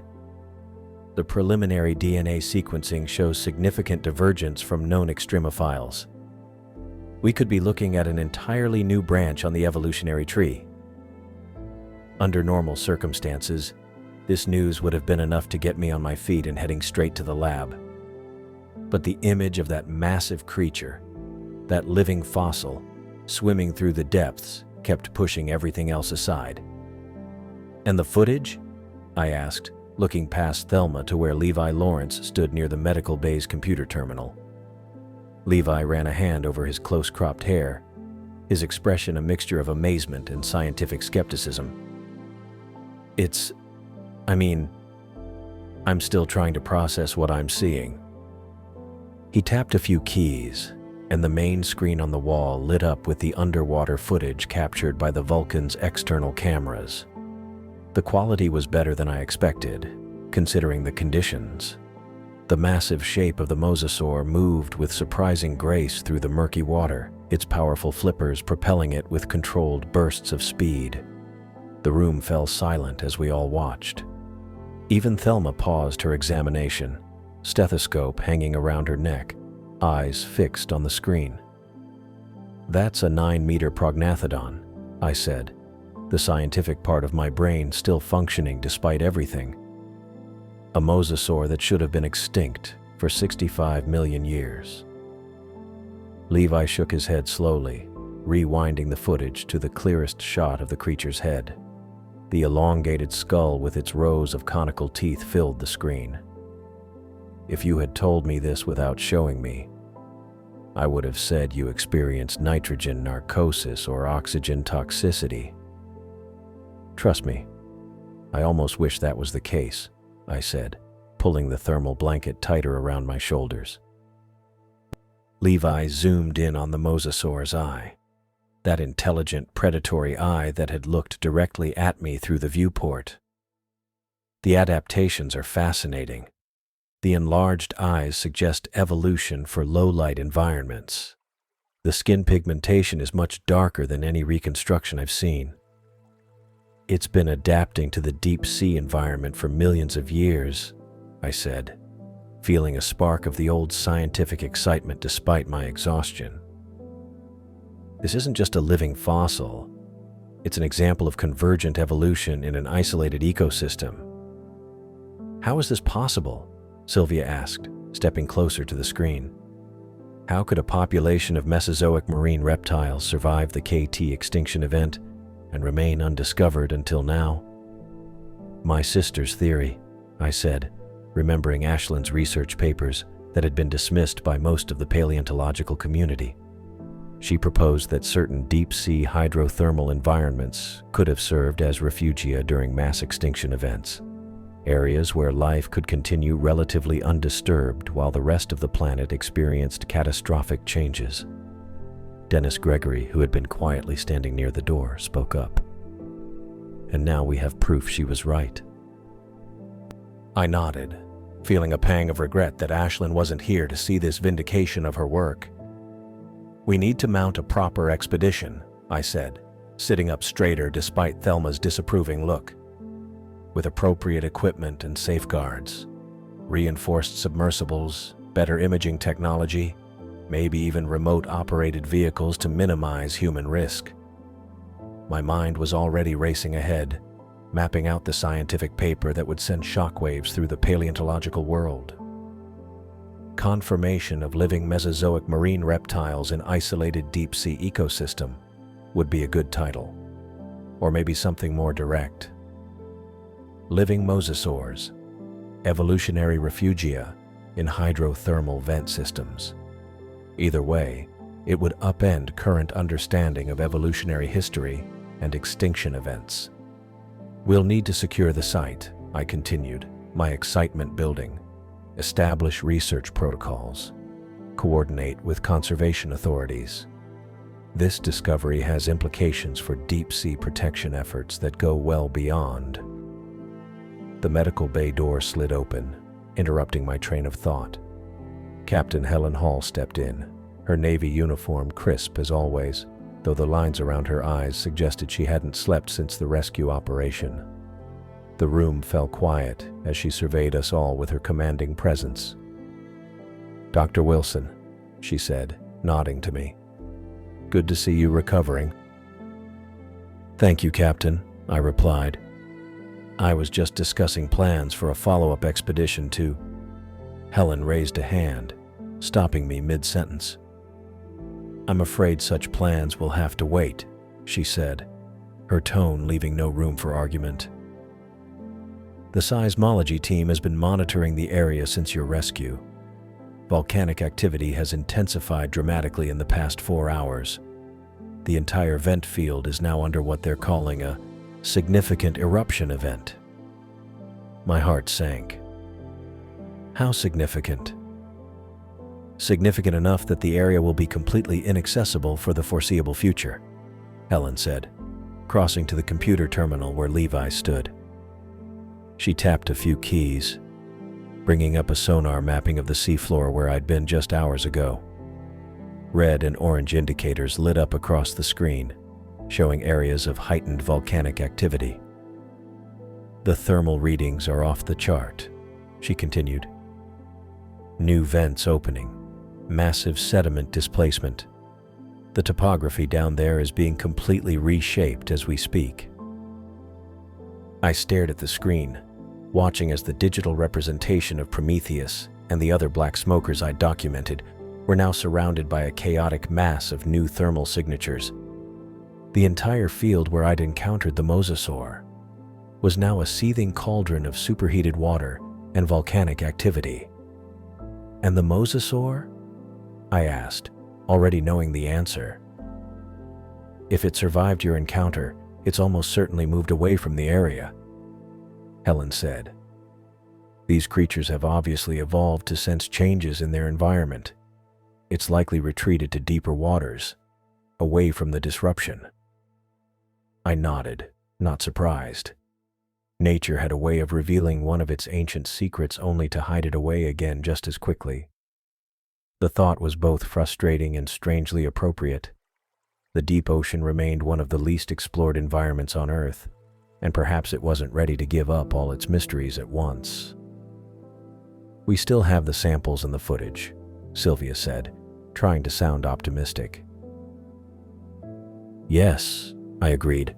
The preliminary DNA sequencing shows significant divergence from known extremophiles. We could be looking at an entirely new branch on the evolutionary tree." Under normal circumstances, this news would have been enough to get me on my feet and heading straight to the lab. But the image of that massive creature, that living fossil, swimming through the depths, kept pushing everything else aside. "And the footage?" I asked, looking past Thelma to where Levi Lawrence stood near the medical bay's computer terminal. Levi ran a hand over his close-cropped hair, his expression a mixture of amazement and scientific skepticism. I'm still trying to process what I'm seeing." He tapped a few keys, and the main screen on the wall lit up with the underwater footage captured by the Vulcan's external cameras. The quality was better than I expected, considering the conditions. The massive shape of the mosasaur moved with surprising grace through the murky water, its powerful flippers propelling it with controlled bursts of speed. The room fell silent as we all watched. Even Thelma paused her examination, stethoscope hanging around her neck, eyes fixed on the screen. "That's a 9-meter prognathodon," I said, the scientific part of my brain still functioning despite everything. "A mosasaur that should have been extinct for 65 million years." Levi shook his head slowly, rewinding the footage to the clearest shot of the creature's head. The elongated skull with its rows of conical teeth filled the screen. "If you had told me this without showing me, I would have said you experienced nitrogen narcosis or oxygen toxicity. Trust me, I almost wish that was the case," I said, pulling the thermal blanket tighter around my shoulders. Levi zoomed in on the mosasaur's eye, that intelligent, predatory eye that had looked directly at me through the viewport. "The adaptations are fascinating. The enlarged eyes suggest evolution for low-light environments. The skin pigmentation is much darker than any reconstruction I've seen. It's been adapting to the deep-sea environment for millions of years," I said, feeling a spark of the old scientific excitement despite my exhaustion. "This isn't just a living fossil. It's an example of convergent evolution in an isolated ecosystem." "How is this possible?" Sylvia asked, stepping closer to the screen. "How could a population of Mesozoic marine reptiles survive the KT extinction event and remain undiscovered until now?" "My sister's theory," I said, remembering Ashland's research papers that had been dismissed by most of the paleontological community. She proposed that certain deep-sea hydrothermal environments could have served as refugia during mass extinction events, areas where life could continue relatively undisturbed while the rest of the planet experienced catastrophic changes. Dennis Gregory, who had been quietly standing near the door, spoke up. "And now we have proof she was right." I nodded, feeling a pang of regret that Ashland wasn't here to see this vindication of her work. "We need to mount a proper expedition," I said, sitting up straighter despite Thelma's disapproving look. "With appropriate equipment and safeguards, reinforced submersibles, better imaging technology, maybe even remote-operated vehicles to minimize human risk. My mind was already racing ahead, mapping out the scientific paper that would send shockwaves through the paleontological world. Confirmation of living Mesozoic marine reptiles in isolated deep-sea ecosystem would be a good title, or maybe something more direct. Living mosasaurs, evolutionary refugia in hydrothermal vent systems. Either way, it would upend current understanding of evolutionary history and extinction events. We'll need to secure the site, I continued, my excitement building, establish research protocols, coordinate with conservation authorities. This discovery has implications for deep-sea protection efforts that go well beyond. The medical bay door slid open, interrupting my train of thought. Captain Helen Hall stepped in, her Navy uniform crisp as always, though the lines around her eyes suggested she hadn't slept since the rescue operation. The room fell quiet as she surveyed us all with her commanding presence. "Dr. Wilson," she said, nodding to me. "Good to see you recovering." "Thank you, Captain," I replied. "I was just discussing plans for a follow-up expedition to—" Helen raised a hand, stopping me mid-sentence. "I'm afraid such plans will have to wait," she said, her tone leaving no room for argument. "The seismology team has been monitoring the area since your rescue. Volcanic activity has intensified dramatically in the past 4 hours. The entire vent field is now under what they're calling a significant eruption event." My heart sank. "How significant?" "Significant enough that the area will be completely inaccessible for the foreseeable future," Helen said, crossing to the computer terminal where Levi stood. She tapped a few keys, bringing up a sonar mapping of the seafloor where I'd been just hours ago. Red and orange indicators lit up across the screen, showing areas of heightened volcanic activity. "The thermal readings are off the chart," she continued. "New vents opening, massive sediment displacement. The topography down there is being completely reshaped as we speak." I stared at the screen, watching as the digital representation of Prometheus and the other black smokers I'd documented were now surrounded by a chaotic mass of new thermal signatures. The entire field where I'd encountered the mosasaur was now a seething cauldron of superheated water and volcanic activity. "And the mosasaur?" I asked, already knowing the answer. "If it survived your encounter, it's almost certainly moved away from the area," Helen said. "These creatures have obviously evolved to sense changes in their environment. It's likely retreated to deeper waters, away from the disruption." I nodded, not surprised. Nature had a way of revealing one of its ancient secrets only to hide it away again just as quickly. The thought was both frustrating and strangely appropriate. The deep ocean remained one of the least explored environments on Earth, and perhaps it wasn't ready to give up all its mysteries at once. "We still have the samples and the footage," Sylvia said, trying to sound optimistic. "Yes," I agreed.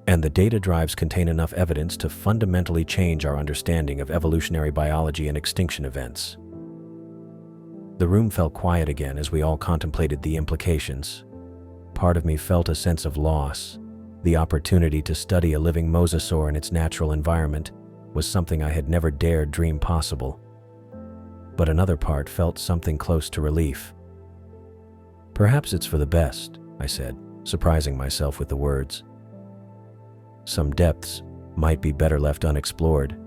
"And the data drives contain enough evidence to fundamentally change our understanding of evolutionary biology and extinction events." The room fell quiet again as we all contemplated the implications. Part of me felt a sense of loss. The opportunity to study a living mosasaur in its natural environment was something I had never dared dream possible. But another part felt something close to relief. "Perhaps it's for the best," I said, surprising myself with the words. "Some depths might be better left unexplored,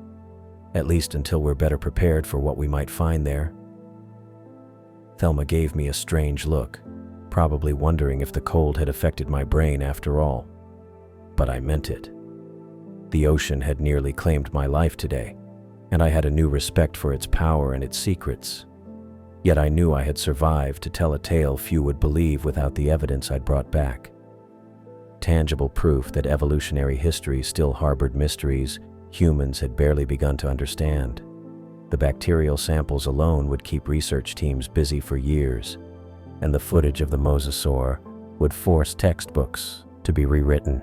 at least until we're better prepared for what we might find there." Thelma gave me a strange look, probably wondering if the cold had affected my brain after all. But I meant it. The ocean had nearly claimed my life today, and I had a new respect for its power and its secrets. Yet I knew I had survived to tell a tale few would believe without the evidence I'd brought back. Tangible proof that evolutionary history still harbored mysteries humans had barely begun to understand. The bacterial samples alone would keep research teams busy for years, and the footage of the mosasaur would force textbooks to be rewritten.